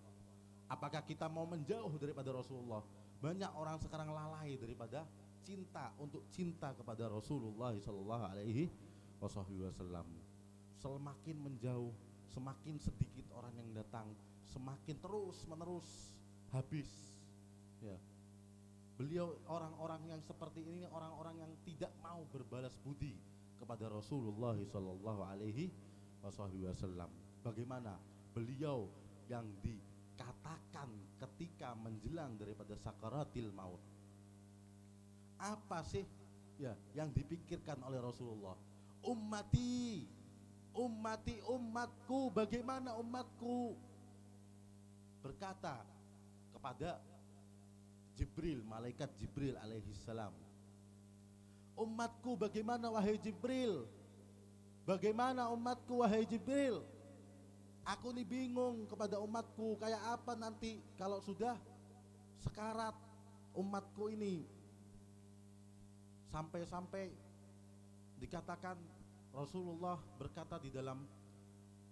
Apakah kita mau menjauh daripada Rasulullah? Banyak orang sekarang lalai daripada cinta, untuk cinta kepada Rasulullah Sallallahu Alaihi Wasallam. Semakin menjauh, semakin sedikit orang yang datang, semakin terus menerus habis. Ya. Beliau orang-orang yang seperti ini, orang-orang yang tidak mau berbalas budi kepada Rasulullah Sallallahu Alaihi Wasallam. Bagaimana beliau yang dikatakan ketika menjelang daripada sakaratil maut? Apa sih ya yang dipikirkan oleh Rasulullah? Ummati, umatku, bagaimana umatku? Berkata kepada Jibril, malaikat Jibril alaihissalam, umatku bagaimana wahai Jibril? Bagaimana umatku wahai Jibril? Aku nih bingung kepada umatku, kayak apa nanti kalau sudah sekarat umatku ini. Sampai-sampai dikatakan Rasulullah berkata di dalam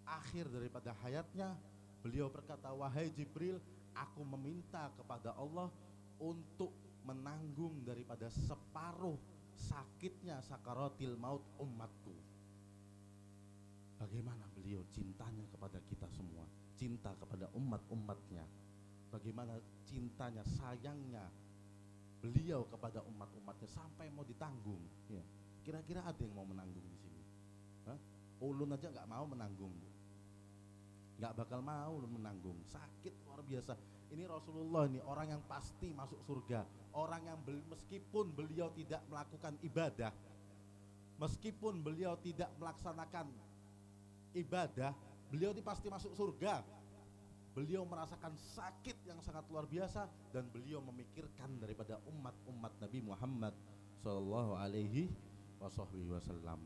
akhir daripada hayatnya, beliau berkata, wahai Jibril, aku meminta kepada Allah untuk menanggung daripada separuh sakitnya sakaratil maut umatku. Bagaimana beliau cintanya kepada kita semua, cinta kepada umat-umatnya, bagaimana cintanya, sayangnya beliau kepada umat-umatnya sampai mau ditanggung. Ya. Kira-kira ada yang mau menanggung di sini? Hah? Ulun aja nggak mau menanggung, nggak bakal mau ulun menanggung. Sakit luar biasa. Ini Rasulullah, ini orang yang pasti masuk surga, orang yang meskipun beliau tidak melakukan ibadah, meskipun beliau tidak melaksanakan ibadah, beliau ini pasti masuk surga. Beliau merasakan sakit yang sangat luar biasa dan beliau memikirkan daripada umat-umat Nabi Muhammad Sallallahu Alaihi Wasallam.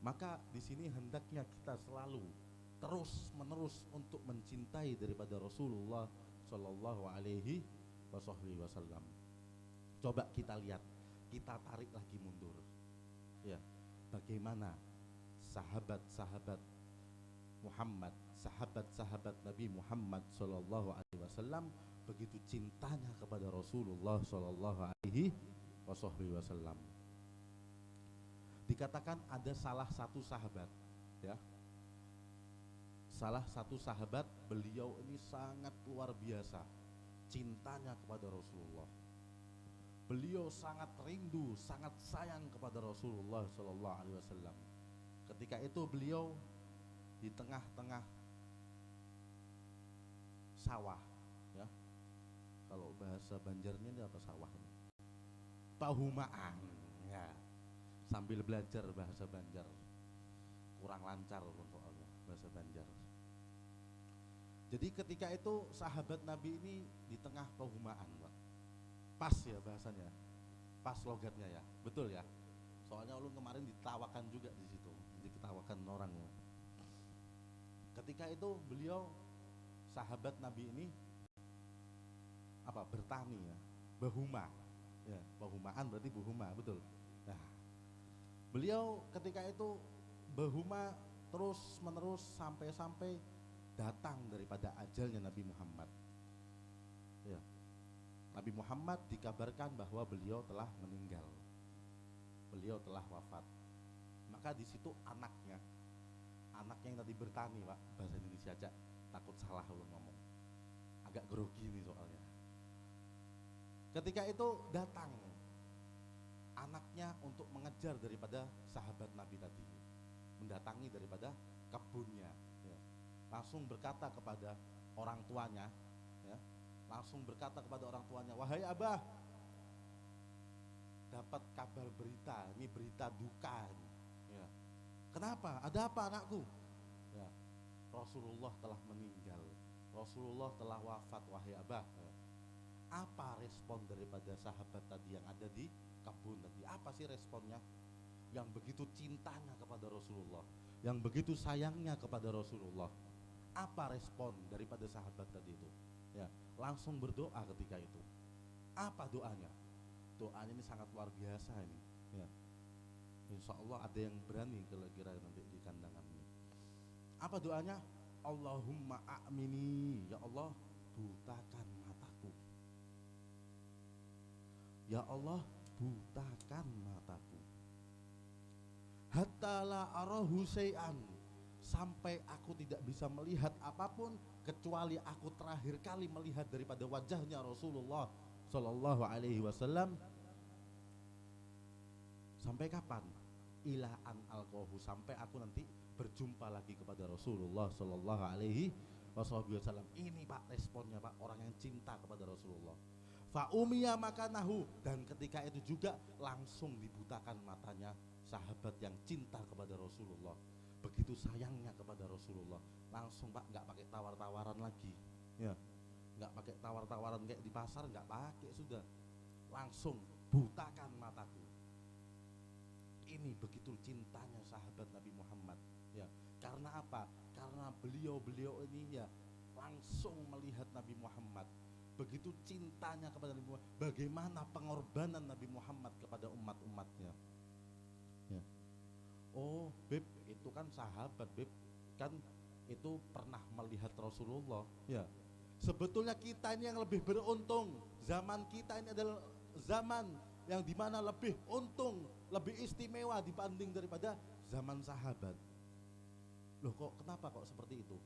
Maka di sini hendaknya kita selalu terus menerus untuk mencintai daripada Rasulullah Sallallahu Alaihi Wasallam. Coba kita lihat, kita tarik lagi mundur. Ya, bagaimana sahabat-sahabat Muhammad, sahabat-sahabat Nabi Muhammad Sallallahu Alaihi Wasallam begitu cintanya kepada Rasulullah Shallallahu Alaihi Wasallam. Dikatakan ada salah satu sahabat, ya, salah satu sahabat, beliau ini sangat luar biasa cintanya kepada Rasulullah. Beliau sangat rindu, sangat sayang kepada Rasulullah Shallallahu Alaihi Wasallam. Ketika itu beliau di tengah-tengah sawah, ya. Kalau bahasa Banjarnya ini apa sawah ini? Pahumaan, ya. Sambil belajar bahasa Banjar, kurang lancar soalnya bahasa Banjar. Jadi ketika itu sahabat Nabi ini di tengah pahumaan, Pak. Pas ya bahasanya, pas logatnya ya, betul ya. Soalnya ulun kemarin ditawakan juga di situ, diketawakan orang ya. Ketika itu beliau sahabat Nabi ini apa bertani ya, bahuma, ya pahumaan berarti buhuma, betul. Nah, beliau ketika itu bahuma terus menerus sampai datang daripada ajalnya Nabi Muhammad. Ya. Nabi Muhammad dikabarkan bahwa beliau telah meninggal, beliau telah wafat. Maka di situ anaknya yang tadi bertani, Pak, bahasa Indonesia aja takut salah kalau ngomong, agak grogi nih soalnya. Ketika itu datang anaknya untuk mengejar daripada sahabat Nabi tadi, mendatangi daripada kebunnya, ya. Langsung berkata kepada orang tuanya, ya, langsung berkata kepada orang tuanya, wahai abah, dapat kabar berita, ini berita duka ini. Ya. Kenapa? Ada apa anakku? Ya. Rasulullah telah meninggal, Rasulullah telah wafat, wahai abah. Ya. Apa respon daripada sahabat tadi yang ada di kebun tadi? Apa sih responnya? Yang begitu cintanya kepada Rasulullah, yang begitu sayangnya kepada Rasulullah. Apa respon daripada sahabat tadi itu? Ya, langsung berdoa ketika itu. Apa doanya? Doanya ini sangat luar biasa ini. Ya. Insya Allah ada yang berani kira-kira nanti di kandangan ini. Apa doanya? Allahumma a'mini, ya Allah butakan mataku. Ya Allah butakan mataku. Hatta la arahu syai'an, sampai aku tidak bisa melihat apapun kecuali aku terakhir kali melihat daripada wajahnya Rasulullah Sallallahu Alaihi Wasallam. Sampai kapan? Ila an alqahu, sampai aku nanti berjumpa lagi kepada Rasulullah Sallallahu Alaihi Wasallam. Ini Pak responnya, Pak, orang yang cinta kepada Rasulullah. Fa umiya makanahu, dan ketika itu juga langsung dibutakan matanya sahabat yang cinta kepada Rasulullah. Begitu sayangnya kepada Rasulullah, langsung, Pak, nggak pakai tawar-tawaran lagi, ya, nggak pakai tawar-tawaran kayak di pasar, nggak pakai, sudah langsung butakan mataku. Ini begitu cintanya sahabat Nabi Muhammad, ya. Karena apa? Karena beliau ini ya langsung melihat Nabi Muhammad, begitu cintanya kepada Nabi Muhammad, bagaimana pengorbanan Nabi Muhammad kepada umat-umatnya. Ya. Oh, Beb, itu kan sahabat, Beb, kan itu pernah melihat Rasulullah, ya. Sebetulnya kita ini yang lebih beruntung. Zaman kita ini adalah zaman yang dimana lebih untung, lebih istimewa dibanding daripada zaman sahabat. Loh, kok kenapa kok seperti itu?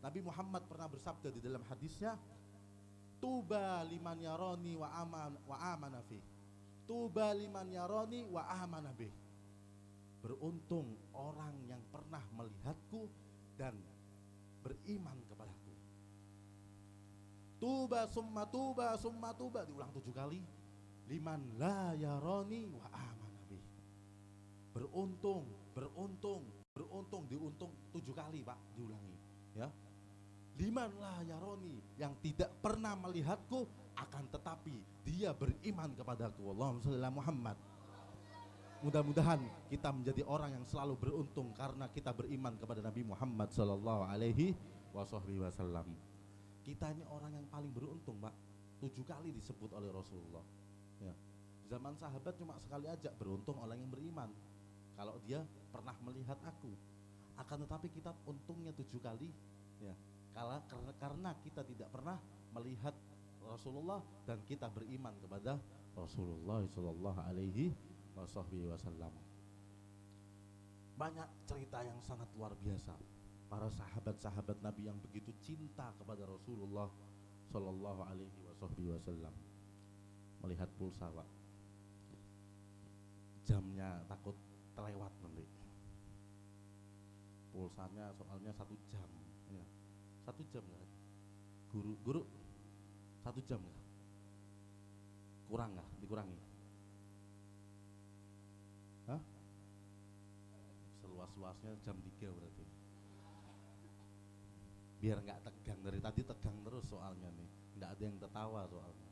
Nabi Muhammad pernah bersabda di dalam hadisnya, tuba liman yarani wa amana fi. Tuba liman yarani wa amana bih. Beruntung orang yang pernah melihatku dan beriman kepadaku. Tuba summa tuba summa tuba, diulang 7 kali. Liman la yarani wa amana bih. Beruntung, diuntung 7 kali, Pak, diulangi, ya. Liman la yarani, yang tidak pernah melihatku akan tetapi dia beriman kepadaku. Allahumma shalli ala Muhammad. Mudah-mudahan kita menjadi orang yang selalu beruntung karena kita beriman kepada Nabi Muhammad Sallallahu Alaihi Wasallam. Kita ini orang yang paling beruntung, Pak. 7 kali disebut oleh Rasulullah. Ya. Zaman sahabat cuma sekali aja, beruntung orang yang beriman. Kalau dia pernah melihat aku. Akan tetapi kita untungnya 7 kali. Ya. Karena kita tidak pernah melihat Rasulullah dan kita beriman kepada Rasulullah sallallahu alaihi wasallam. Banyak cerita yang sangat luar biasa. Para sahabat-sahabat Nabi yang begitu cinta kepada Rasulullah sallallahu alaihi wasallam. Melihat pulsa, Pak. Jamnya takut terlewat nanti. Pulsanya soalnya 1 jam. Ya. 1 jam kan? Guru 1 jam nggak? Kurang nggak? Dikurangi? Hah? Seluas-luasnya jam 3 berarti. Biar nggak tegang, dari tadi tegang terus soalnya nih, nggak ada yang tertawa soalnya.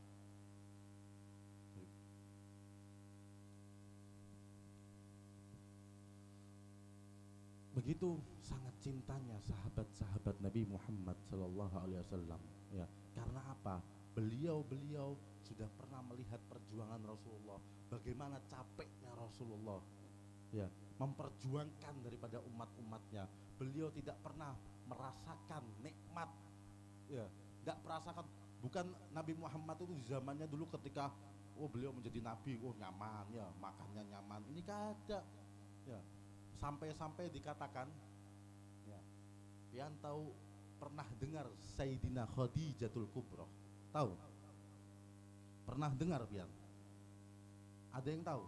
Begitu sangat cintanya sahabat-sahabat Nabi Muhammad sallallahu alaihi wasallam, ya. Karena apa? Beliau sudah pernah melihat perjuangan Rasulullah, bagaimana capeknya Rasulullah, ya, memperjuangkan daripada umat-umatnya. Beliau tidak pernah merasakan nikmat, ya, nggak merasakan. Bukan Nabi Muhammad itu di zamannya dulu ketika beliau menjadi nabi, nyaman, ya, makannya nyaman. Ini kada, ya. Sampai-sampai dikatakan, ya, pian tahu pernah dengar Sayyidina Khadijatul Kubra? Tahu? Pernah dengar pian? Ada yang tahu?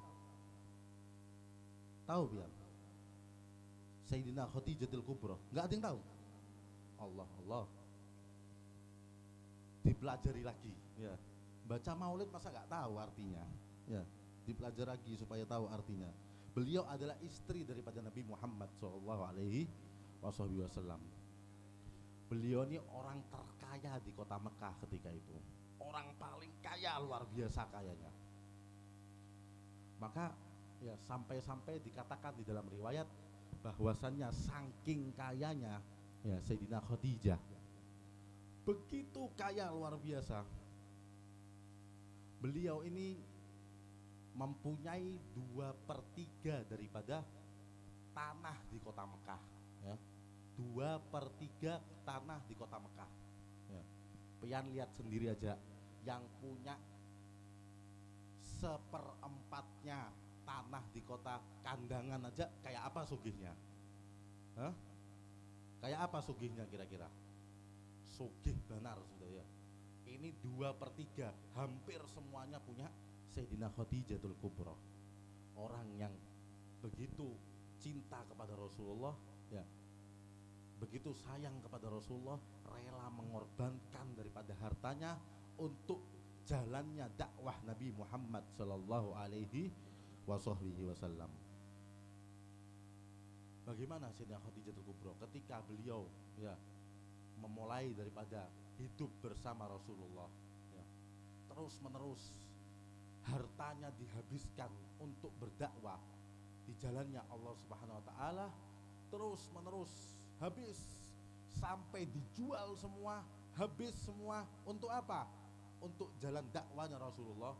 Tahu pian? Sayyidina Khadijatul Kubra? Enggak ada yang tahu? Allah. Dipelajari lagi, ya. Baca maulid masa enggak tahu artinya? Ya, dipelajari lagi supaya tahu artinya. Beliau adalah istri daripada Nabi Muhammad sallallahu alaihi wasallam. Beliau ini orang terkaya di kota Mekah ketika itu. Orang paling kaya, luar biasa kayanya. Maka ya sampai-sampai dikatakan di dalam riwayat bahwasannya saking kayanya, ya, Sayyidina Khadijah begitu kaya luar biasa. Beliau ini mempunyai 2/3 daripada tanah di kota Mekah, ya. 2/3 tanah di kota Mekah, ya. Pian lihat sendiri aja, yang punya 1/4-nya tanah di kota Kandangan aja kayak apa sugihnya? Hah? Kayak apa sugihnya kira-kira? Sugih benar sudah, ya. Ini 2/3, hampir semuanya punya Sayyidina Khadijatul Kubra. Orang yang begitu cinta kepada Rasulullah, ya, begitu sayang kepada Rasulullah, rela mengorbankan daripada hartanya untuk jalannya dakwah Nabi Muhammad sallallahu alaihi wasallam. Bagaimana Sayyidina Khadijatul Kubra ketika beliau, ya, memulai daripada hidup bersama Rasulullah, ya, terus menerus hartanya dihabiskan untuk berdakwah di jalannya Allah Subhanahu wa taala, terus menerus habis sampai dijual semua, habis semua untuk apa? Untuk jalan dakwahnya Rasulullah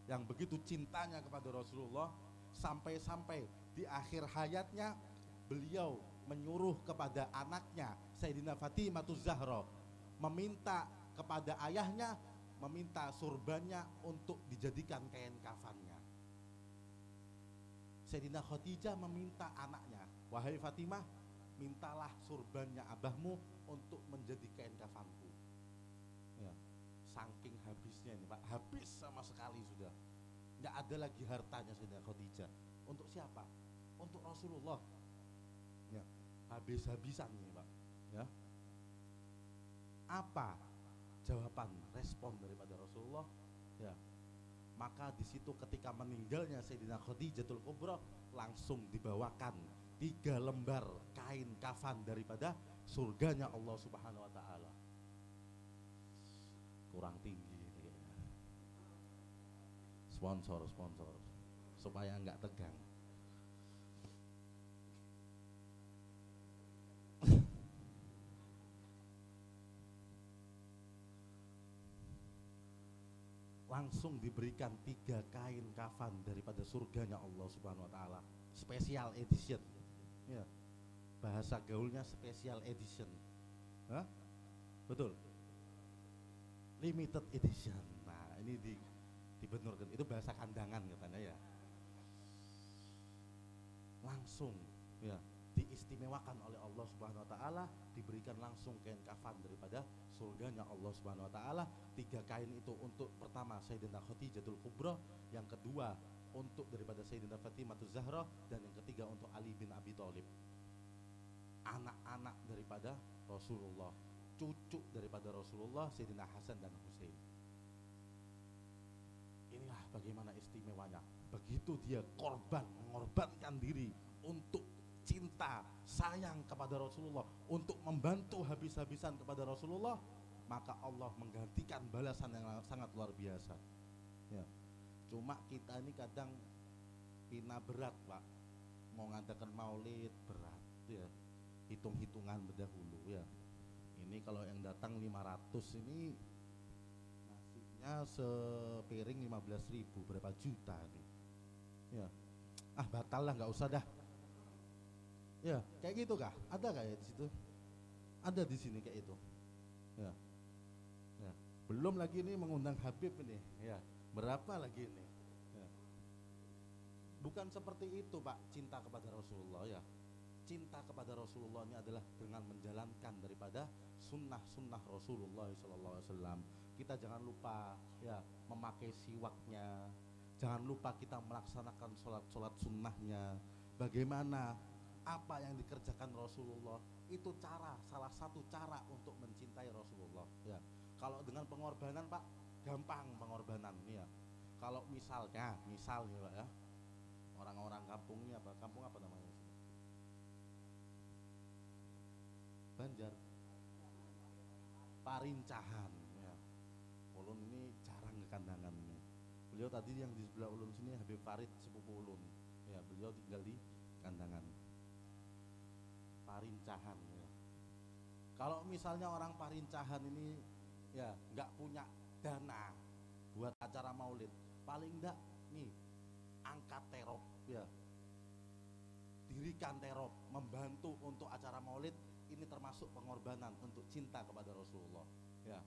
yang begitu cintanya kepada Rasulullah, sampai-sampai di akhir hayatnya beliau menyuruh kepada anaknya Sayyidina Fatimah Zahra, meminta kepada ayahnya, meminta surbannya untuk dijadikan kain kafannya. Sayyidina Khadijah meminta anaknya, wahai Fatimah, mintalah surbannya abahmu untuk menjadi kain kafanku. Ya, saking habisnya ini Pak, habis sama sekali sudah, nggak ada lagi hartanya Sayyidina Khadijah. Untuk siapa? Untuk Rasulullah. Ya, habis-habisan ini Pak. Ya, apa jawaban respon daripada Rasulullah? Ya, maka di situ ketika meninggalnya Sayyidina Khadijatul Kubra, langsung dibawakan 3 lembar kain kafan daripada surganya Allah Subhanahu wa taala. Kurang tinggi ini kayaknya. Sponsor supaya enggak tegang. Langsung diberikan 3 kain kafan daripada surganya Allah Subhanahu wa taala, special edition. Ya. Bahasa gaulnya special edition. Hah? Betul. limited edition. Nah, ini dibenurkan, itu bahasa kandangan katanya ya. Langsung ya diistimewakan oleh Allah Subhanahu wa taala, diberikan langsung kain kafan daripada surganya Allah Subhanahu wa taala. 3 kain itu untuk pertama Sayyidatina Khadijatul Kubra, yang kedua untuk daripada Sayyidatina Fatimah Zahra, dan yang ketiga untuk Ali bin Abi Thalib. Anak-anak daripada Rasulullah, cucu daripada Rasulullah, Sayyidina Hasan dan Husain. Inilah bagaimana istimewanya. Begitu dia mengorbankan diri untuk cinta, sayang kepada Rasulullah, untuk membantu habis-habisan kepada Rasulullah, maka Allah menggantikan balasan yang sangat luar biasa. Ya. Cuma kita ini kadang pina berat, Pak. Mau ngadakan maulid berat, ya. Hitung-hitungan berdahulu, ya. Ini kalau yang datang 500 ini nasinya sepiring 15.000, berapa juta nih? Ya. Ah, batal lah, nggak usah dah. Ya, kayak gitu kah? Ada kayak di situ? Ada di sini kayak itu. Ya. Ya. Belum lagi ini mengundang Habib ini, ya. Berapa lagi ini? Ya. Bukan seperti itu, Pak, cinta kepada Rasulullah, ya. Cinta kepada Rasulullah ini adalah dengan menjalankan daripada sunnah-sunnah Rasulullah SAW. Kita jangan lupa ya memakai siwaknya, jangan lupa kita melaksanakan sholat sunnahnya. Bagaimana apa yang dikerjakan Rasulullah itu salah satu cara untuk mencintai Rasulullah. Ya, kalau dengan pengorbanan, Pak, gampang pengorbanan ya. Kalau misalnya Pak ya, orang-orang kampungnya kampung apa namanya? Banjar, Parincahan ya. Ulun ini jarang ke kandangan ini. Beliau tadi yang di sebelah ulun sini Habib Farid, sepupu ulun ya, beliau tinggal di kandangan Parincahan ya. Kalau misalnya orang Parincahan ini ya nggak punya dana buat acara maulid, paling enggak nih angkat terop ya, dirikan terop, membantu untuk acara maulid. Ini termasuk pengorbanan untuk cinta kepada Rasulullah ya.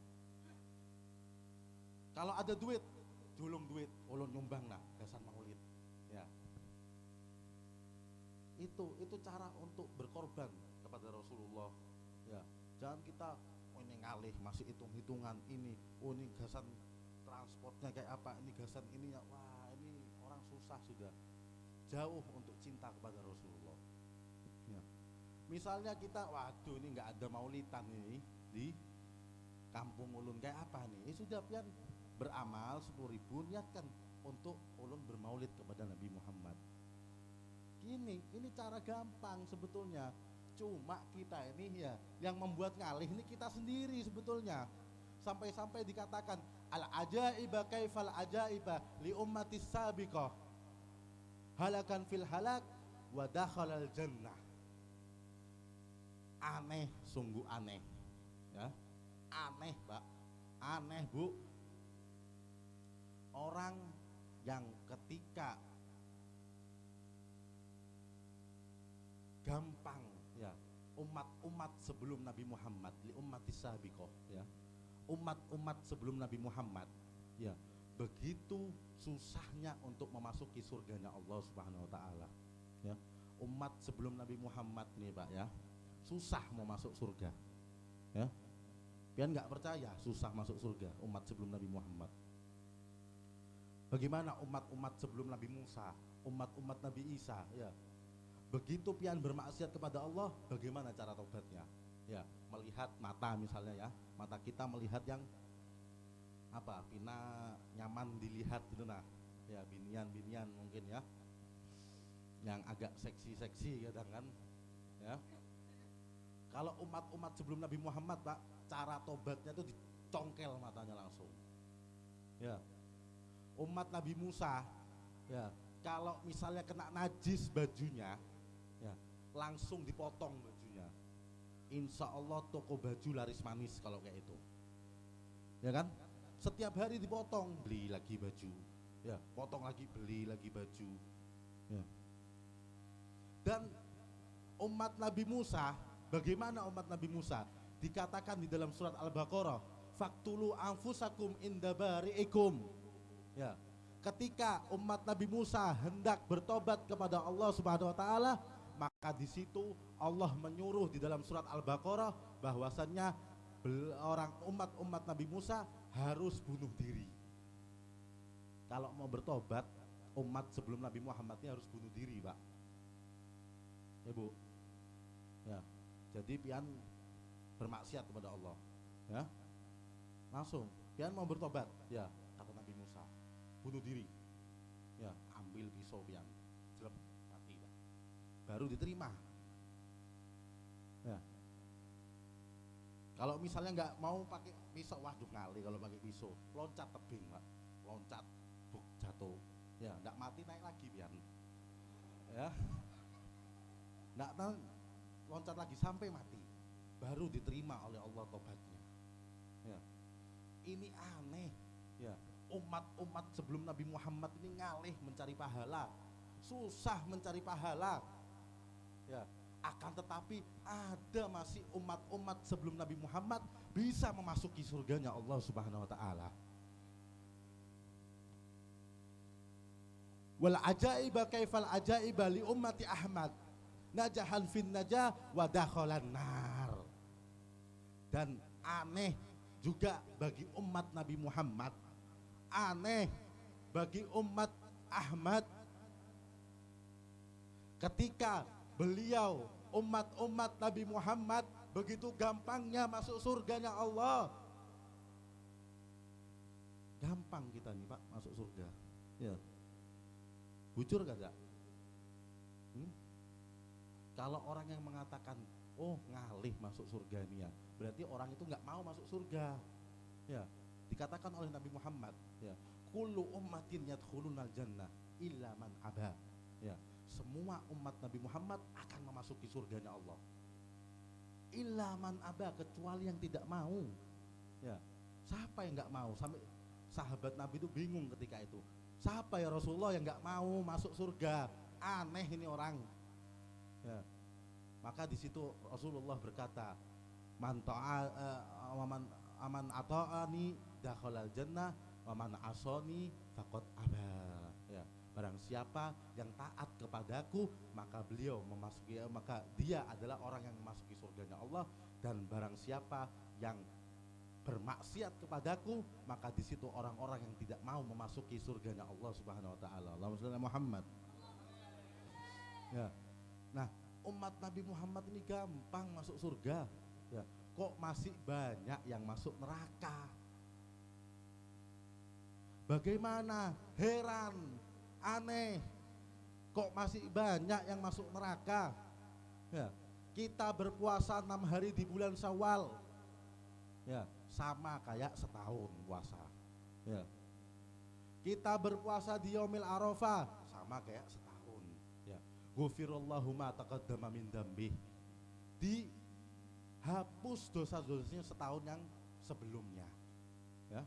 Kalau ada duit, julung duit, ulun nyumbang nah gasan maulid ya. Itu cara untuk berkorban kepada Rasulullah ya. Jangan kita ini ngalih masih hitung-hitungan ini, ini gasan transportnya kayak apa, ini gasan ininya, wah ini orang susah sudah. Jauh untuk cinta kepada Rasulullah ya. Misalnya kita, waduh ini nggak ada maulidan ini di kampung ulun kayak apa nih? Sudah pian beramal 10.000 niatkan untuk ulun bermaulid kepada Nabi Muhammad. Ini cara gampang sebetulnya. Cuma kita ini ya yang membuat ngalih ini kita sendiri sebetulnya. Sampai-sampai dikatakan al-ajaiba kaifal ajaiba li ummatis sabiqah. Halakan fil halak wa dakhalal jannah. Aneh, sungguh aneh ya. Aneh, Pak, aneh, Bu. Orang yang ketika gampang ya, umat-umat sebelum Nabi Muhammad, li ummatis sabiqah ya, umat-umat sebelum Nabi Muhammad ya, begitu susahnya untuk memasuki surganya Allah Subhanahu wa taala ya. Umat sebelum Nabi Muhammad nih, Pak ya, susah mau masuk surga ya. Pian nggak percaya susah masuk surga umat sebelum Nabi Muhammad. Bagaimana umat-umat sebelum Nabi Musa, umat-umat Nabi Isa ya, begitu pian bermaksiat kepada Allah, bagaimana cara tobatnya ya? Melihat mata misalnya ya, mata kita melihat yang apa, pina nyaman dilihat gitu nah ya, binian-binian mungkin ya, yang agak seksi-seksi kadang kan ya. Kalau umat-umat sebelum Nabi Muhammad, Pak, cara tobatnya itu dicongkel matanya langsung ya. Umat Nabi Musa ya, kalau misalnya kena najis bajunya ya, langsung dipotong bajunya. Insya Allah toko baju laris manis kalau kayak itu ya kan. Setiap hari dipotong, beli lagi baju ya, potong lagi, beli lagi baju ya. Dan umat Nabi Musa, bagaimana umat Nabi Musa? Dikatakan di dalam surat Al-Baqarah, faktulu anfusakum inda bari'ikum. Ya. Ketika umat Nabi Musa hendak bertobat kepada Allah Subhanahu wa taala, maka di situ Allah menyuruh di dalam surat Al-Baqarah bahwasannya orang umat Nabi Musa harus bunuh diri. Kalau mau bertobat, umat sebelum Nabi Muhammad ini harus bunuh diri, Pak. Ya, Bu. Ya. Jadi pian bermaksiat kepada Allah, ya. Langsung, pian mau bertobat, ya, kata Nabi Musa, bunuh diri. Ya, ambil pisau pian, jelek mati, Pak. Baru diterima. Ya. Kalau misalnya nggak mau pakai pisau, waduh ngali kalau pakai pisau, loncat tebing, Pak. Loncat, buk, jatuh. Ya, nggak mati naik lagi pian. Ya. Nggak tahu, loncat lagi sampai mati. Baru diterima oleh Allah tobatnya. Ya. Ini aneh. Ya. Umat-umat sebelum Nabi Muhammad ini ngalih mencari pahala, susah mencari pahala. Ya. Akan tetapi ada masih umat-umat sebelum Nabi Muhammad bisa memasuki surganya Allah Subhanahu wa taala. Wal ajaiba kaifal ajaiba li ummati Ahmad najahan fin najah wa dakhalan nar. Dan aneh juga bagi umat Nabi Muhammad, aneh bagi umat Ahmad ketika beliau umat-umat Nabi Muhammad begitu gampangnya masuk surganya Allah. Gampang kita nih, Pak, masuk surga. Ya. Bujur kagak? Kalau orang yang mengatakan, oh ngalih masuk surga ini ya, berarti orang itu nggak mau masuk surga. Ya, dikatakan oleh Nabi Muhammad, ya, kullu ummatin yadkhulunal jannah illa man aba. Ya, semua umat Nabi Muhammad akan memasuki surganya Allah. Illa man aba, kecuali yang tidak mau. Ya, siapa yang nggak mau? Sampai sahabat Nabi itu bingung ketika itu. Siapa ya Rasulullah yang nggak mau masuk surga? Aneh ini orang. Ya. Maka di situ Rasulullah berkata, man aman ata'ani dakhalal jannah wa man asani faqad aba. Ya, barang siapa yang taat kepadaku maka dia adalah orang yang memasuki surganya Allah, dan barang siapa yang bermaksiat kepadaku maka di situ orang-orang yang tidak mau memasuki surganya Allah Subhanahu wa taala. Allahumma shalli ala Muhammad. Ya. Nah, umat Nabi Muhammad ini gampang masuk surga. Ya. Kok masih banyak yang masuk neraka? Bagaimana? Heran, aneh. Kok masih banyak yang masuk neraka? Ya. Kita berpuasa 6 hari di bulan Syawal. Ya, sama kayak setahun puasa. Ya. Kita berpuasa di Yaumil Arafah, sama kayak setahun. Ya. Ghufirallahu ma taqaddama min dzambih. Dihapus dosa-dosanya setahun yang sebelumnya. Ya.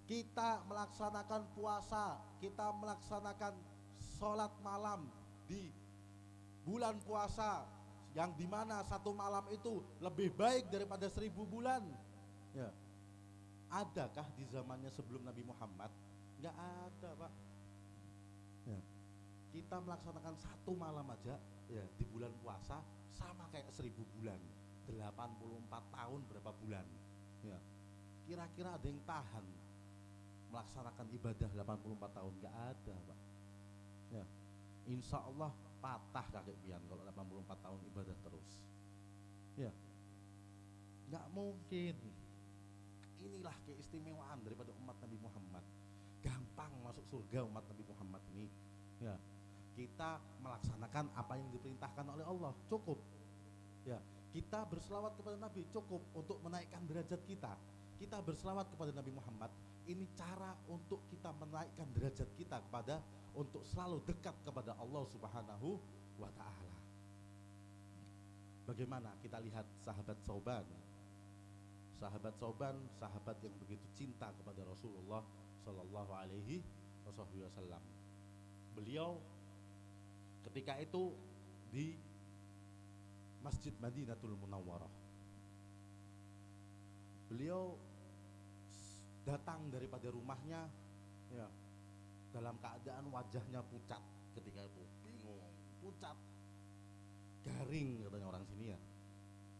Kita melaksanakan puasa, kita melaksanakan sholat malam di bulan puasa, yang dimana satu malam itu lebih baik daripada 1000 bulan. Ya. Adakah di zamannya sebelum Nabi Muhammad? Enggak ada, Pak. Ya. Kita melaksanakan satu malam aja ya di bulan puasa sama kayak 1000 bulan, 84 tahun berapa bulan. Ya. Kira-kira ada yang tahan melaksanakan ibadah 84 tahun? Enggak ada, Pak. Ya. Insya Allah patah kakek pian kalau 84 tahun ibadah terus. Ya. Enggak mungkin. Inilah keistimewaan daripada umat Nabi Muhammad. Gampang masuk surga umat Nabi Muhammad ini. Ya. Kita melaksanakan apa yang diperintahkan oleh Allah, cukup. Ya. Kita berselawat kepada Nabi, cukup untuk menaikkan derajat kita. Kita berselawat kepada Nabi Muhammad, ini cara untuk kita menaikkan derajat kita kepada untuk selalu dekat kepada Allah Subhanahu wa taala. Bagaimana kita lihat sahabat Sauban? Sahabat Sauban, sahabat yang begitu cinta kepada Rasulullah sallallahu alaihi wasallam. Beliau ketika itu di Masjid Madinatul Munawwarah. Beliau datang daripada rumahnya, ya, dalam keadaan wajahnya pucat ketika itu, bingung, pucat, garing katanya orang sini ya,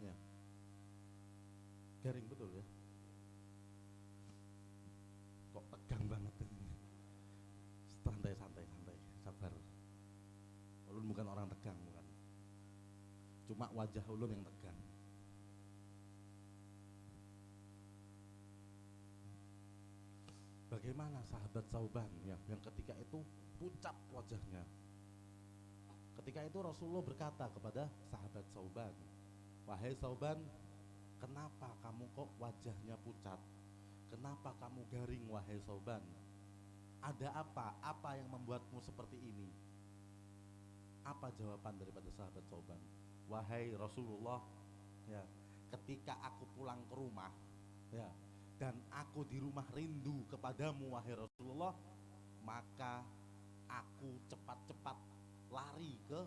ya, garing betul ya, kok tegang banget ini, santai, sabar, ulun bukan orang tegang, bukan, cuma wajah ulun yang tegang. Bagaimana sahabat Sauban ya, yang ketika itu pucat wajahnya. Ketika itu Rasulullah berkata kepada sahabat Sauban, wahai Sauban, kenapa kamu kok wajahnya pucat? Kenapa kamu garing wahai Sauban? Ada apa? Apa yang membuatmu seperti ini? Apa jawaban daripada sahabat Sauban? Wahai Rasulullah, ya, ketika aku pulang ke rumah, ya, dan aku di rumah rindu kepadamu wahai Rasulullah, maka aku cepat-cepat lari ke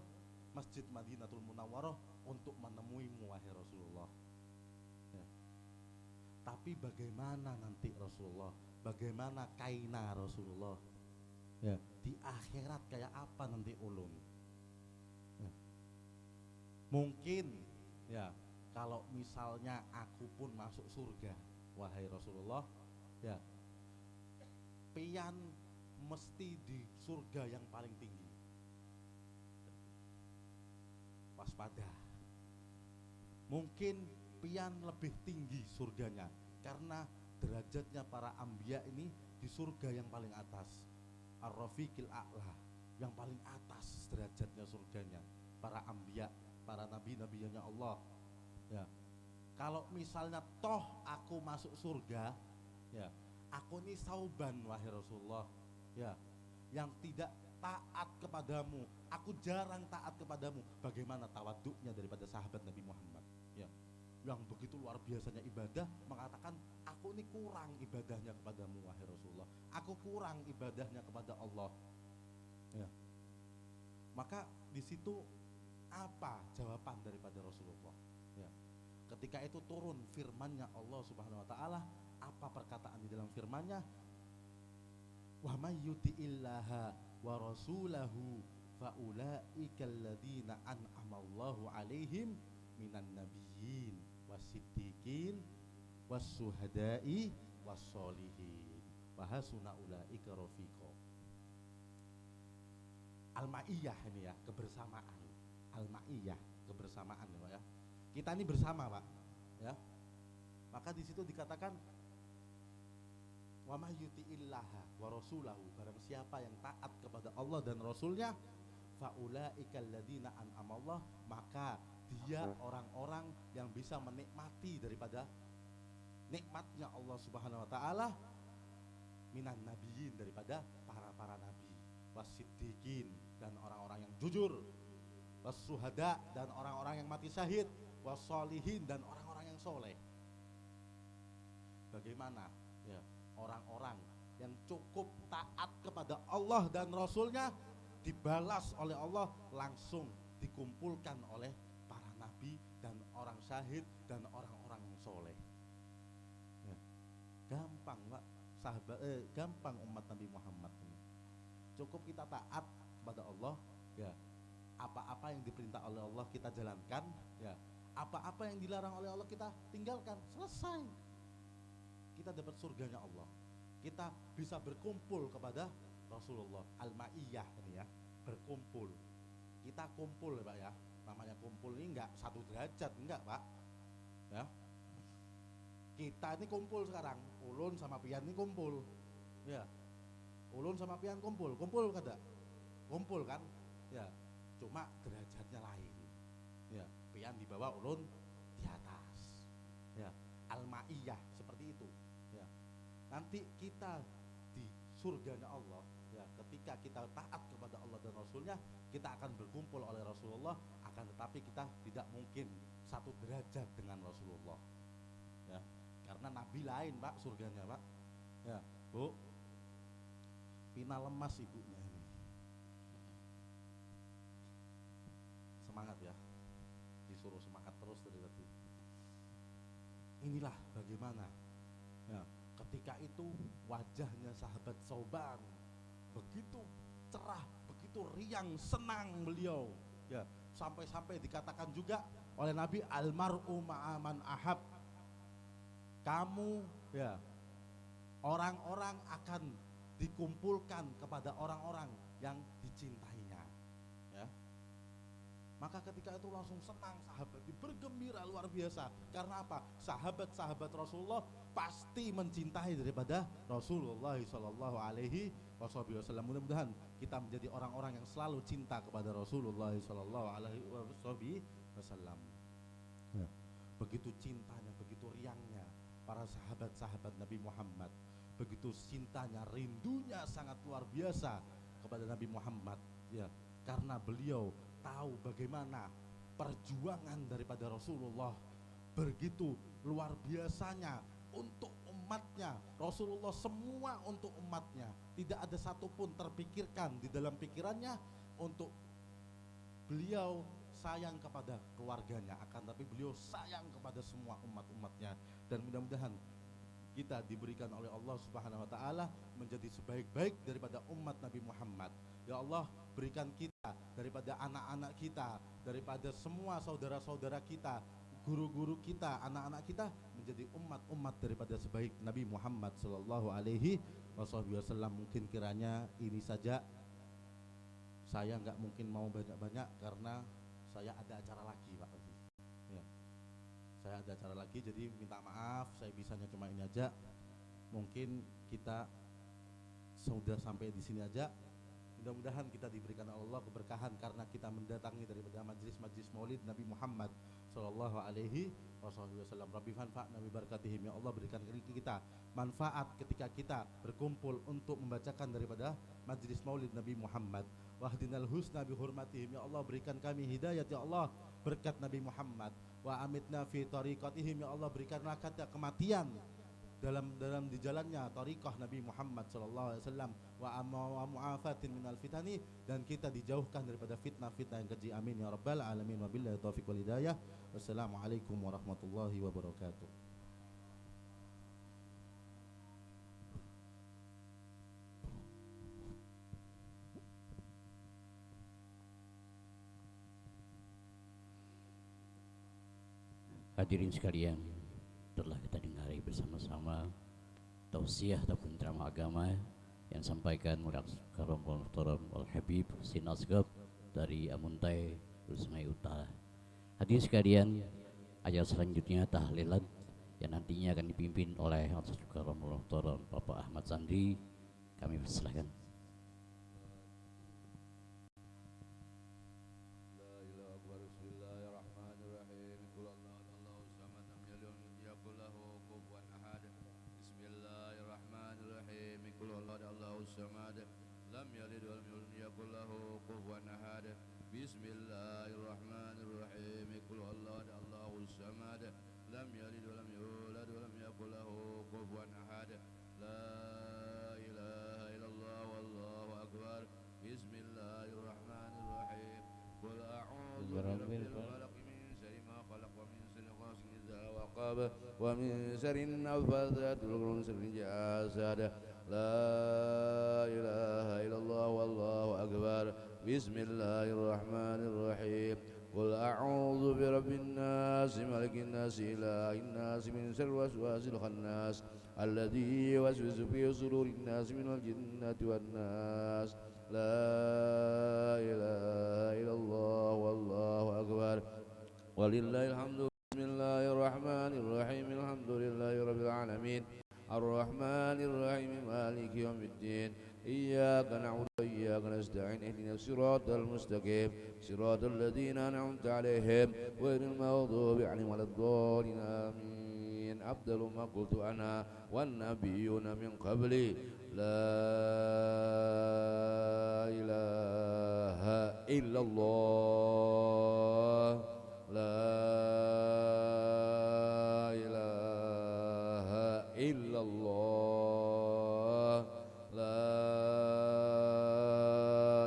Masjid Madinatul Munawwarah untuk menemuimu wahai Rasulullah. Ya. Tapi bagaimana nanti Rasulullah? Bagaimana kaina Rasulullah? Ya, di akhirat kayak apa nanti ulun? Ya. Mungkin ya kalau misalnya aku pun masuk surga wahai Rasulullah, ya, pian mesti di surga yang paling tinggi. Waspada. Mungkin pian lebih tinggi surganya karena derajatnya para anbiya ini di surga yang paling atas, ar-rafiqil a'la, yang paling atas derajatnya surganya para anbiya, para nabi-nabinya Allah. Ya. Kalau misalnya toh aku masuk surga, ya, aku ini Sauban wahai Rasulullah, ya, yang tidak taat kepadamu, aku jarang taat kepadamu. Bagaimana tawaduknya daripada sahabat Nabi Muhammad, ya, yang begitu luar biasanya ibadah, mengatakan aku ini kurang ibadahnya kepadamu wahai Rasulullah, aku kurang ibadahnya kepada Allah, ya. Maka di situ apa jawaban daripada Rasulullah, ya. Ketika itu turun firman-Nya Allah Subhanahu wa taala, apa perkataan di dalam firman-Nya? Wa may yuti'illaha wa rasulahu fa ulaikal ladzina an'ama Allahu 'alaihim minan nabiyyin wasiddiqin wassuhada'i wassolihin wa hasuna ulaika rafiqa. Al-Ma'iyah ini ya, kebersamaan. Al-Ma'iyah, kebersamaan ya. Kita ini bersama, Pak. Ya. Maka di situ dikatakan wa may yuti'illaha wa rasulahu, barang siapa yang taat kepada Allah dan Rasulnya, fa ulaikal ladzina an'ama Allah, maka dia orang-orang yang bisa menikmati daripada nikmatnya Allah Subhanahu wa taala, minan nabiyyin, daripada para nabi, wasiddiqin, dan orang-orang yang jujur, wassuhada, dan orang-orang yang mati syahid, wassolihin, dan orang-orang yang soleh. Bagaimana ya orang-orang yang cukup taat kepada Allah dan Rasulnya dibalas oleh Allah, langsung dikumpulkan oleh para nabi dan orang syahid dan orang-orang yang soleh. Ya. Gampang Pak, sahabat, gampang umat Nabi Muhammad ini. Cukup kita taat kepada Allah, ya, apa-apa yang diperintah oleh Allah kita jalankan, ya, apa-apa yang dilarang oleh Allah kita tinggalkan, selesai. Kita dapat surganya Allah. Kita bisa berkumpul kepada Rasulullah. Al-Ma'iyah ini ya, berkumpul. Kita kumpul ya Pak ya. Namanya kumpul ini enggak satu derajat, enggak Pak. Ya. Kita ini kumpul sekarang. Ulun sama Pian ini kumpul. Ya. Ulun sama Pian kumpul kada? Kumpul kan? Ya. Cuma derajatnya lain. Ya. Pian di bawah, ulun di atas. Ya. Al-Ma'iyah seperti itu. Ya. Nanti kita di surganya Allah, ya, ketika kita taat kepada Allah dan Rasulnya, kita akan berkumpul oleh Rasulullah, akan tetapi kita tidak mungkin satu derajat dengan Rasulullah, ya, karena Nabi lain Pak surganya Pak, ya. Bu, Pina lemas ibunya ini, semangat ya, disuruh semangat terus dari tadi. Inilah bagaimana, ya, ketika itu wajahnya sahabat Sauban begitu cerah, begitu riang, senang beliau. Ya, sampai-sampai dikatakan juga oleh Nabi, almar'u ma'aman ahab. Kamu, ya, orang-orang akan dikumpulkan kepada orang-orang yang dicintainya. Ya. Maka ketika itu langsung senang sahabat, bergembira luar biasa. Karena apa? Sahabat-sahabat Rasulullah pasti mencintai daripada Rasulullah Sallallahu Alaihi Wasallam. Mudah-mudahan kita menjadi orang-orang yang selalu cinta kepada Rasulullah Sallallahu Alaihi Wasallam. Ya. Begitu cintanya, begitu riangnya para sahabat-sahabat Nabi Muhammad, begitu cintanya, rindunya sangat luar biasa kepada Nabi Muhammad. Ya, karena beliau tahu bagaimana perjuangan daripada Rasulullah begitu luar biasanya untuk umatnya. Rasulullah semua untuk umatnya, tidak ada satupun terpikirkan di dalam pikirannya untuk beliau sayang kepada keluarganya, akan tapi beliau sayang kepada semua umat-umatnya. Dan mudah-mudahan kita diberikan oleh Allah Subhanahu wa taala menjadi sebaik-baik daripada umat Nabi Muhammad. Ya Allah, berikan kita daripada anak-anak kita, daripada semua saudara-saudara kita, guru-guru kita, anak-anak kita menjadi umat-umat daripada sebaik Nabi Muhammad sallallahu alaihi wasallam. Mungkin kiranya ini saja. Saya nggak mungkin mau banyak-banyak karena saya ada acara lagi, Pak. Ya. Saya ada acara lagi, jadi minta maaf, saya bisanya cuma ini aja. Mungkin kita sudah sampai di sini aja. Mudah-mudahan kita diberikan Allah keberkahan karena kita mendatangi daripada majlis-majlis Maulid Nabi Muhammad sallallahu alaihi wasallam. Rabbi fanfa'na bi barakatihim. Ya Allah, berikan kita manfaat ketika kita berkumpul untuk membacakan daripada majlis Maulid Nabi Muhammad. Wahdinal husna bi hurmatihim. Ya Allah, berikan kami hidayat ya Allah berkat Nabi Muhammad. Wa amitna fi tariqatihim. Ya Allah, berikanlah kata kematian dalam di jalannya tariqah Nabi Muhammad sallallahu alaihi wasallam. Wa mu'afatin minal fitani, dan kita dijauhkan daripada fitnah-fitnah yang keji. Amin ya rabbal alamin. Wabillahi taufiq wal hidayah. Wassalamualaikum warahmatullahi wabarakatuh. Hadirin sekalian, telah kita dengar bersama-sama tausiah ataupun ceramah agama yang disampaikan oleh Karamul Muhtaram Al Habib Sinasgab dari Amuntai Sungai Utara. Hadirin sekalian, ayat selanjutnya tahlilan yang nantinya akan dipimpin oleh Karamul Muhtaram Bapak Ahmad Sandri. Kami persilahkan. lam yalid walam yulad yakul lahu kufuwan ahad. Bismillahirrahmanirrahim. Qul huwallahu samad lam yalid walam yulad walam yakul lahu kufuwan ahad. La ilaha illallah wallahu akbar. Bismillahirrahmanirrahim. Qul a'udzu birabbil falaq min syarri ma khalaq wa min syarri ghasiqin idza waqab wa min syarri nafathati fil 'uqad wa min syarri jasad. La ilaha illallah wallahu akbar. Bismillahirrahmanirrahim. Qul a'udzu birabbin nas malikin nas ilahin nas min syarril waswasil khannas alladzi yuwaswisu fi sudurin nas minal jinnati wan nas. La ilaha illallah wallahu akbar. Walillahil hamdu. Bismillahirrahmanirrahim. Alhamdulillahi rabbil alamin. Ar-Rahmanir Rahim. Maliki yaumiddin. Iyyaka na'budu wa iyyaka nasta'in. Ihdinas siratal mustaqim. Siratal ladzina an'amta 'alaihim ghairil maghdubi 'alaihim waladdallin. Amin. Afdalu ma qultu ana wan nabiyyuna min qabli. La ilaha illallah. La ilaha illallah. La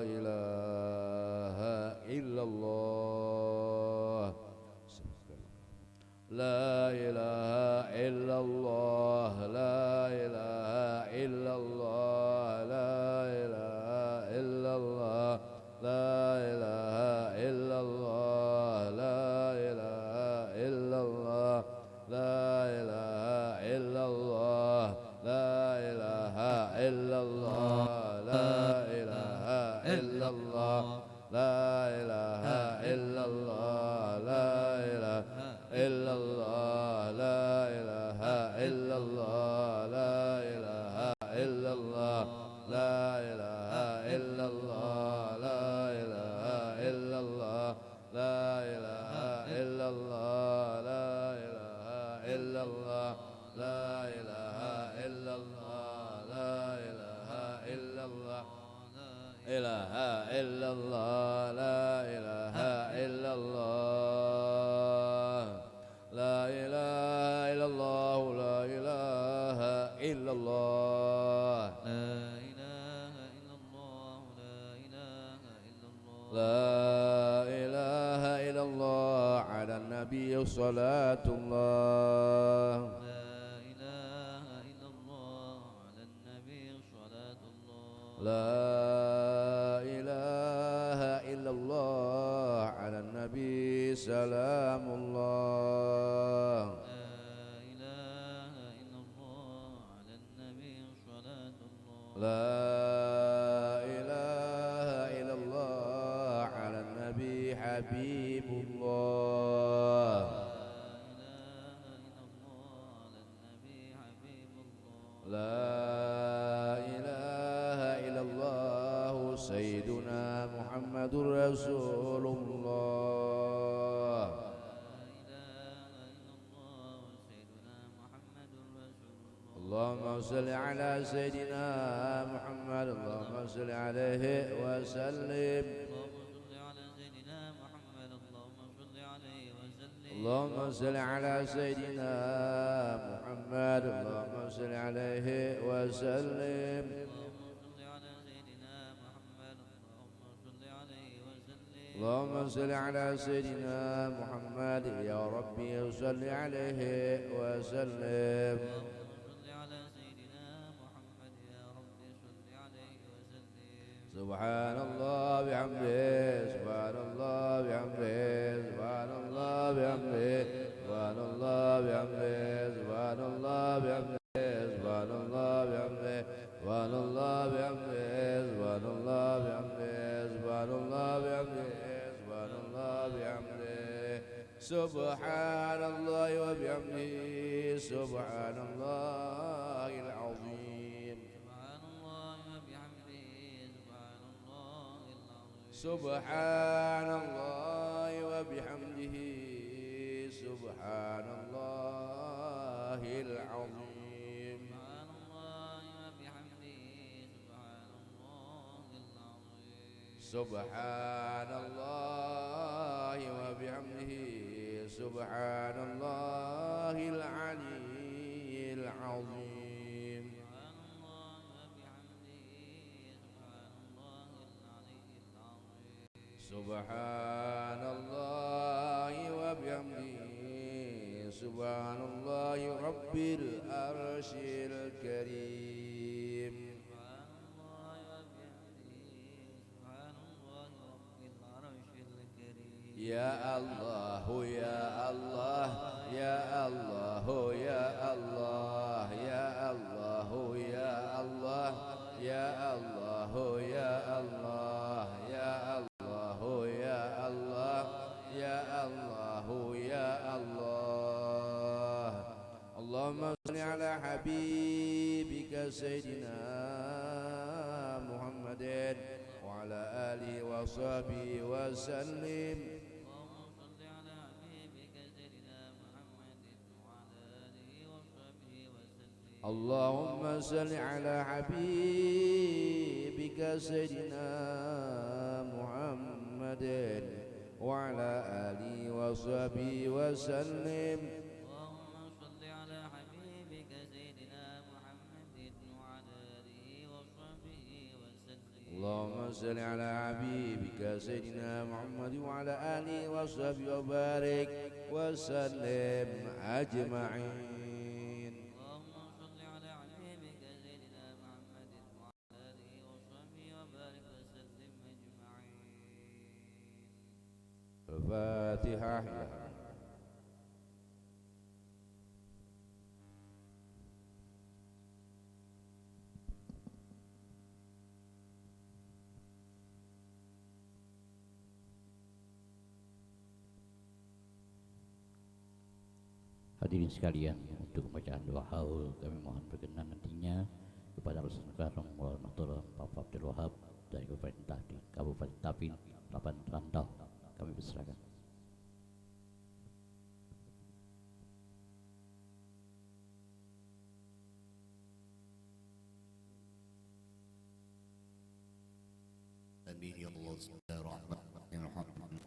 ilaha illallah. La ilaha illallah. La ilaha إلا الله لا إله إلا الله لا إله إلا الله لا إله إلا الله لا إله إلا الله لا إله إلا الله لا إله إلا الله لا إله إلا الله لا إله إلا الله لا إله إلا الله لا إله إلا الله لا إله إلا الله لا إله إلا الله لا إله إلا الله لا إله إلا الله لا إله إلا الله لا إله إلا الله إله إلا الله لا إله إلا الله لا إله إلا الله لا إله إلا الله لا إله إلا الله على النبي صلاة الله لا إله إلا الله على النبي سلام الله لا إله إلا الله على النبي حبيب الله لا إله إلا الله سيدنا محمد رسول الله اللهم صل على سيدنا محمد اللهم صل عليه وسلم اللهم صل على سيدنا محمد اللهم صل عليه وسلم اللهم صل على سيدنا محمد يا ربي صل عليه وسلم سبحان الله بحمده سبحان الله بحمده سبحان الله بحمده سبحان الله بحمده سبحان الله بحمده سبحان الله بحمده سبحان الله بحمده سبحان الله بحمده سبحان الله بحمده سبحان الله بحمده سبحان الله وبحمده سبحان الله العظيم سبحان الله وبحمده سبحان الله العظيم سبحان الله وبحمده سبحان الله العلي العظيم سبحان الله وبحمده سبحان الله رب العرش الكريم يا الله يا الله يا الله يا الله يا الله يا الله يا الله يا الله يا الله يا الله يا الله يا الله اللهم صل على حبيبك سيدنا محمد وعلى آله وصحبه وسلم اللهم صل على حبيبك سيدنا محمد وعلى آله وصحبه وسلم اللهم صل على حبيبك سيدنا محمد وعلى آله وصحبه وبارك وسلم أجمعين Al-Fatihah. Ya. Hadirin sekalian, untuk pembacaan doa haul kami mohon berkenan nantinya kepada Rasul Karim Maulana Dr. Bapak Abdul Wahab dari Kabupaten Tapin, Lapan Rantau. Kami berserahkan. Amin ya Allah. Bismillahirrahmanirrahim.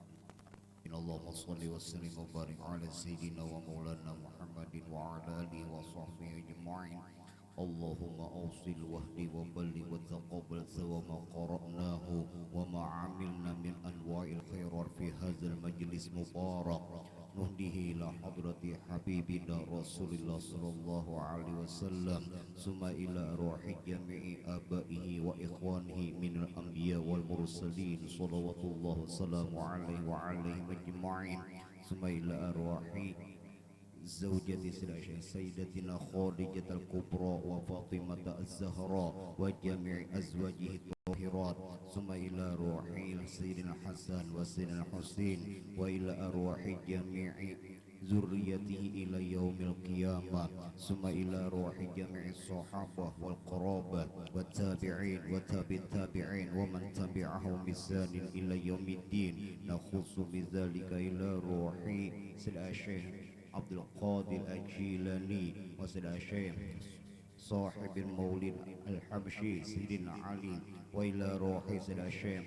Allahumma salli wa sallim wa barik ala sayyidina wa maulana Muhammadin wa ala alihi wa sahbihi ajma'in. Allahumma awsil wahdi wa balli wa taqabbal sawa ma qara'nahu wa ma 'amilna min anwa'il khairat fi hadzal majlis mubarak. Nuhdihi ila hadrati habibina Rasulillah sallallahu alaihi wasallam, summa ila ruhi jami'i abaihi wa ikhwanihi minal anbiya wal mursalin salawatullah salamu alaihi wa alaihim ajma'in, summa ila ruhi زوجتي سيدتنا خادجة الكبرى وفاطمة الزهراء وجميع أزواجه الطاهرات، ثم إلى روح سيدنا الحسن وسيدنا الحسين وإلى أرواح جميع ذريته إلى يوم القيامة، ثم إلى روح جميع الصحابة والقرابة والتابعين وتابع التابعين ومن تبعهم بإحسان إلى يوم الدين. نخص بذلك إلى روح سيدنا الشيخ عبد القادر الجيلاني وسيدنا الشيخ صاحب المولد الحبشي سيدنا علي، وإلى روح سيدنا الشيخ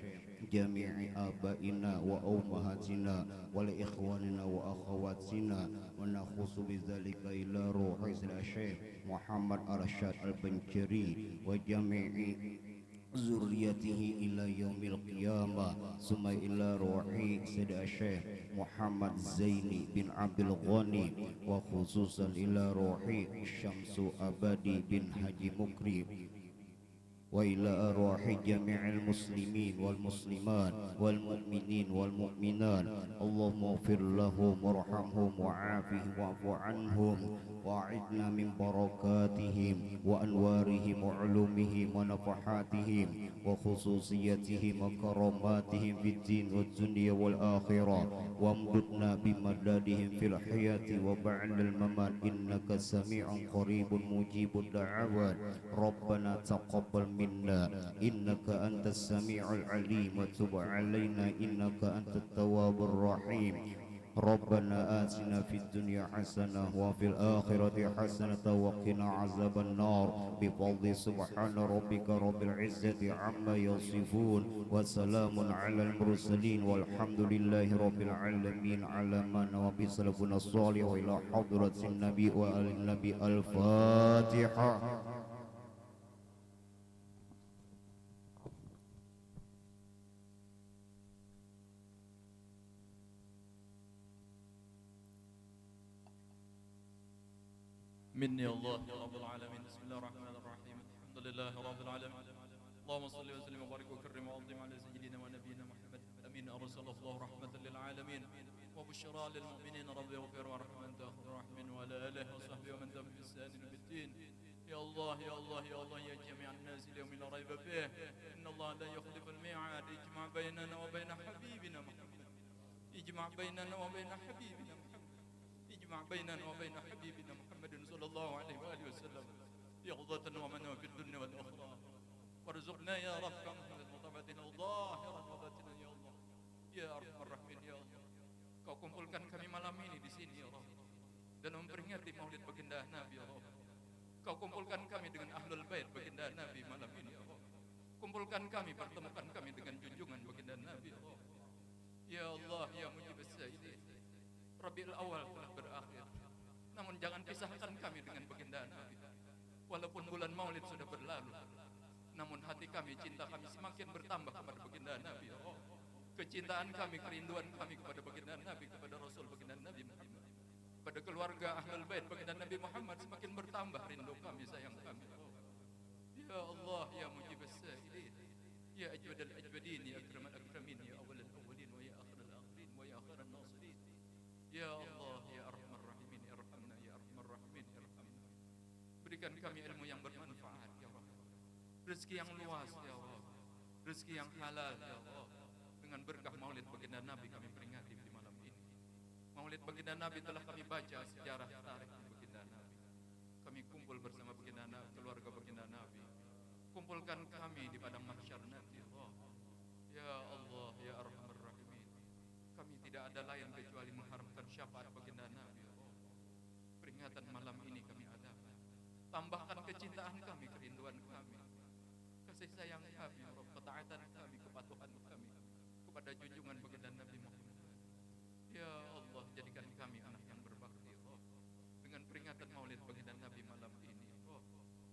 جميع آبائنا وأمهاتنا ولإخواننا وأخواتنا، ونخص بذلك إلى روح سيدنا الشيخ محمد أرشاد البنجري وجميع ذريته إلى يوم القيامة، ثم إلى روح سيدنا الشيخ محمد زيني بن عبد الغني، وخصوصا إلى روح الشمس أبدي بن حجي مكرم، وإلى أرواح جميع المسلمين والمسلمات والمؤمنين والمؤمنات. اللهم اغفر لهم وارحمهم وعافهم واعف عنهم وأعذنا من بركاتهم وأنوارهم وعلومهم ونفحاتهم وخصوصيتهم وكراماتهم في الدين والدنيا والآخرة، وامددنا بمدادهم في الحياة وبعد الممات، إنك سميع قريب مجيب الدعوات. ربنا تقبل منا إنك أنت السميع العليم، وتب علينا إنك أنت التواب الرحيم. ربنا آتنا في الدنيا حسنة وفي الآخرة حسنة وقنا عذاب النار، بفضل سبحان ربك رب العزة عما يصفون، وسلام على المرسلين والحمد لله رب العالمين على ما نوى بسلفنا الصالح، وإلى حضرة النبي وآل النبي. الفاتحة. مني الله يا رب العالمين. بسم الله الرحمن الرحيم. الحمد لله رب العالمين. اللهم صل وسلم وبارك وكرم وعظم على سيدنا ونبينا محمد امين، ارسله الله رحمه للعالمين وبشرى للمؤمنين. رب اغفر وارحم انت ارحم الراحمين، وعلى اله وصحبه ومن تبع باحسان بالدين. يا الله يا الله يا الله يا جميع الناس اليوم لا ريب فيه، ان الله لا يخلف الميعاد. اجمع بيننا وبين حبيبنا محمد، اجمع بيننا وبين حبيبنا محمد، اجمع بيننا وبين حبيبنا محمد صلى الله عليه وآله وسلم يقظة ومنوى في الدنيا والأخرى. وارزقنا يا رب كما مطابتنا ظاهرا وباطنا يا الله ya Arhamar Rahimin. Ya Allah, Kau kumpulkan kami malam ini di sini ya Allah, dan memperingati Maulid baginda Nabi ya Allah. Kau kumpulkan kami dengan Ahlul Bait baginda Nabi malam ini ya Allah. Kumpulkan kami, pertemukan kami dengan junjungan baginda Nabi ya Allah. Ya Allah ya Mujibus Sayyidin, Rabiul Awal telah berakhir, namun jangan pisahkan kami dengan baginda Nabi. Walaupun bulan Maulid sudah berlalu, namun hati kami, cinta kami semakin bertambah kepada baginda Nabi ya Allah. Kecintaan kami, kerinduan kami kepada baginda Nabi, kepada Rasul baginda Nabi Muhammad, pada keluarga Ahlul Bait baginda Nabi Muhammad semakin bertambah rindu kami, sayang kami. Ya Allah ya Mujibus Sayyidin, ya Ajwadal Ajwadin, ya Akramal Akramin, ya Awwalal Awwalin, wa ya Akhiral Akhirin, wa ya Khairan Nasirin. Ya Allah, Ya Arhamar Rahimin, Irhamna, Ya Arhamar Rahimin, Irhamna. Berikan kami ilmu yang bermanfaat, Ya Allah. Rezeki yang luas, Ya Allah. Rezeki yang halal, Ya Allah. Dengan berkah maulid baginda Nabi kami peringati di malam ini. Maulid baginda Nabi telah kami baca sejarah tarikh baginda Nabi. Kami kumpul bersama baginda Nabi, keluarga baginda Nabi. Kumpulkan kami di padang mahsyar nanti, Ya Allah. Ya Allah, Ya Arhamar Rahimin. Kami tidak ada lain kecuali mengharapkan syafaat baginda Nabi, Ya Allah. Peringatan malam ini kami adakan. Tambahkan kecintaan kami, kerinduan kami, kasih sayang kami, Ya Allah, ketaatan kami, kepatuhan kami kepada junjungan baginda Nabi Muhammad. Ya Allah, jadikan kami anak yang berbakti, Ya Allah, dengan peringatan maulid baginda Nabi malam ini, Ya Allah.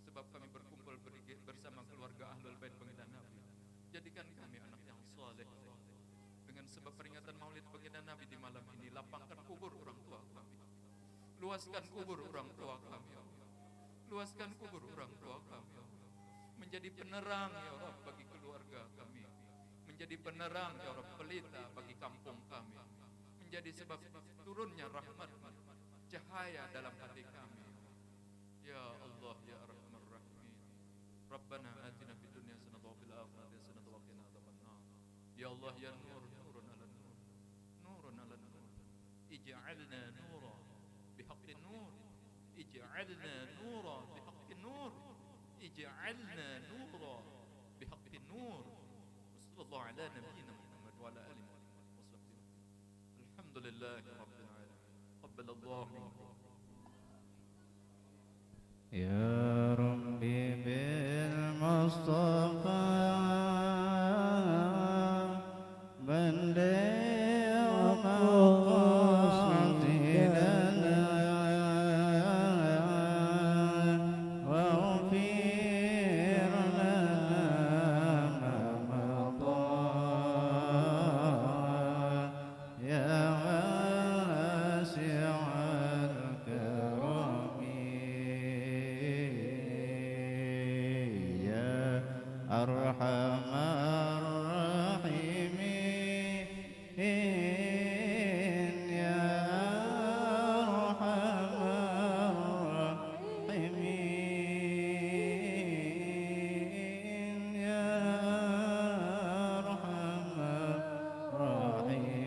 Sebab kami berkumpul bersama keluarga Ahlul Bait baginda Nabi. Jadikan kami anak yang saleh, Ya Allah. Dengan sebab peringatan maulid baginda Nabi di malam ini, lapangkan kubur orang tua kami. Luaskan kubur orang tua kami, Ya Allah. Luaskan kubur orang tua kami, Ya Allah. Menjadi penerang, Ya Allah, bagi keluarga kami. Menjadi penerang, Ya Allah, pelita bagi kampung kami. Menjadi sebab turunnya rahmat, cahaya dalam hati kami. Ya Allah, Ya Arhamar Rahimin. Rabbana atina fid dunya hasanatan wa fil akhirati hasanatan wa qina adzabannar. Ya Allah, Ya Nur, nurun ala nur. Nurun ala nur. Ij'alna nura bihaqqin nur. Ij'alna nura bihaqqin nur. Ij'alna nura bihaqqin nur. Sallallahu ala nabiyyina Muhammad wa ala alihi wa sahbihi. Alhamdulillahi rabbil alamin. Qabbalallahu minkum. يا ربي بالمصطفى بلغ مقاصدنا واغفر لنا ما مضى يا واسع الكرم يا أرحم الراحمين يا أرحم الراحمين يا أرحم الراحمين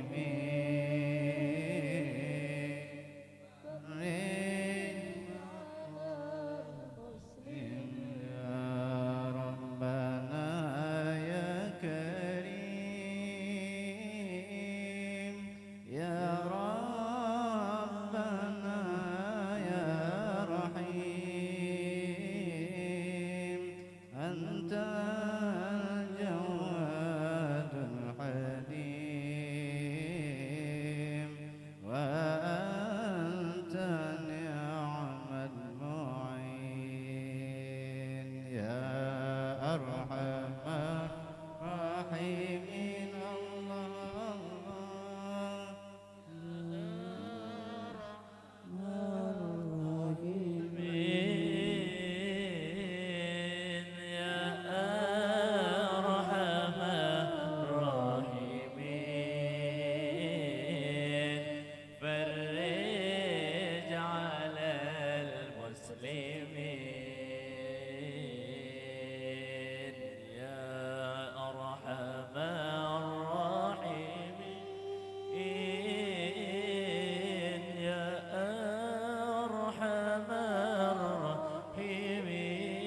يا ربنا يا كريم يا ربنا يا رحيم أنت الجواد الحليم وأنت نعم المعين يا أرحم الراحمين الله فرج على المسلمين يا أرحم الراحمين يا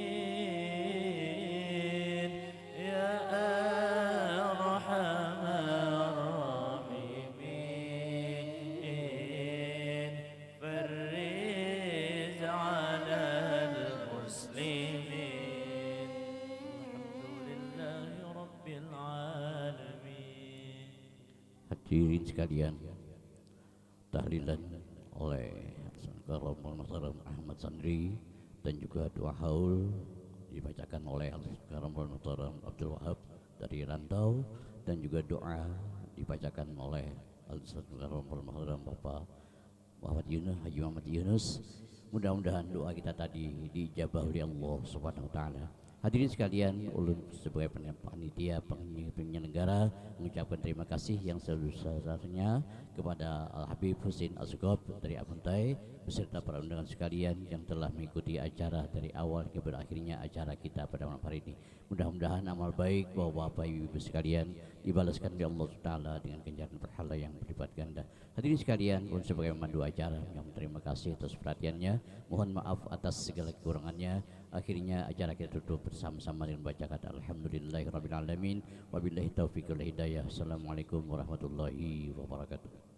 أرحم الراحمين يا أرحم الراحمين فرج على المسلمين الحمد لله رب العالمين. Hadirin sekalian, tahlilan oleh Karamul Muhtaram Ahmad Sandri dan juga doa haul dibacakan oleh Karamul Muhtaram Abdul Wahab dari Rantau, dan juga doa dibacakan oleh Karamul Muhtaram Bapak Muhammad Yunus, Haji Muhammad Yunus. Mudah-mudahan doa kita tadi diijabah oleh Allah Subhanahu wa taala. Hadirin sekalian, ulun sebagai panitia penyelenggara mengucapkan terima kasih yang sebesar-besarnya kepada Al Habib Husin Asgob dari Amuntai beserta para undangan sekalian yang telah mengikuti acara dari awal hingga berakhirnya acara kita pada malam hari ini. Mudah-mudahan amal baik bapak-bapak ibu-ibu sekalian dibalaskan oleh Allah Taala dengan ganjaran pahala yang berlipat ganda. Hadirin sekalian, ulun sebagai pemandu acara yang terima kasih atas perhatiannya. Mohon maaf atas segala kekurangannya. Akhirnya acara kita tutup bersama-sama dengan baca kata alhamdulillahirabbil alamin wabillahi taufiq wal hidayah. Assalamualaikum warahmatullahi wabarakatuh.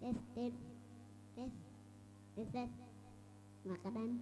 tes tes tes tes tes makanan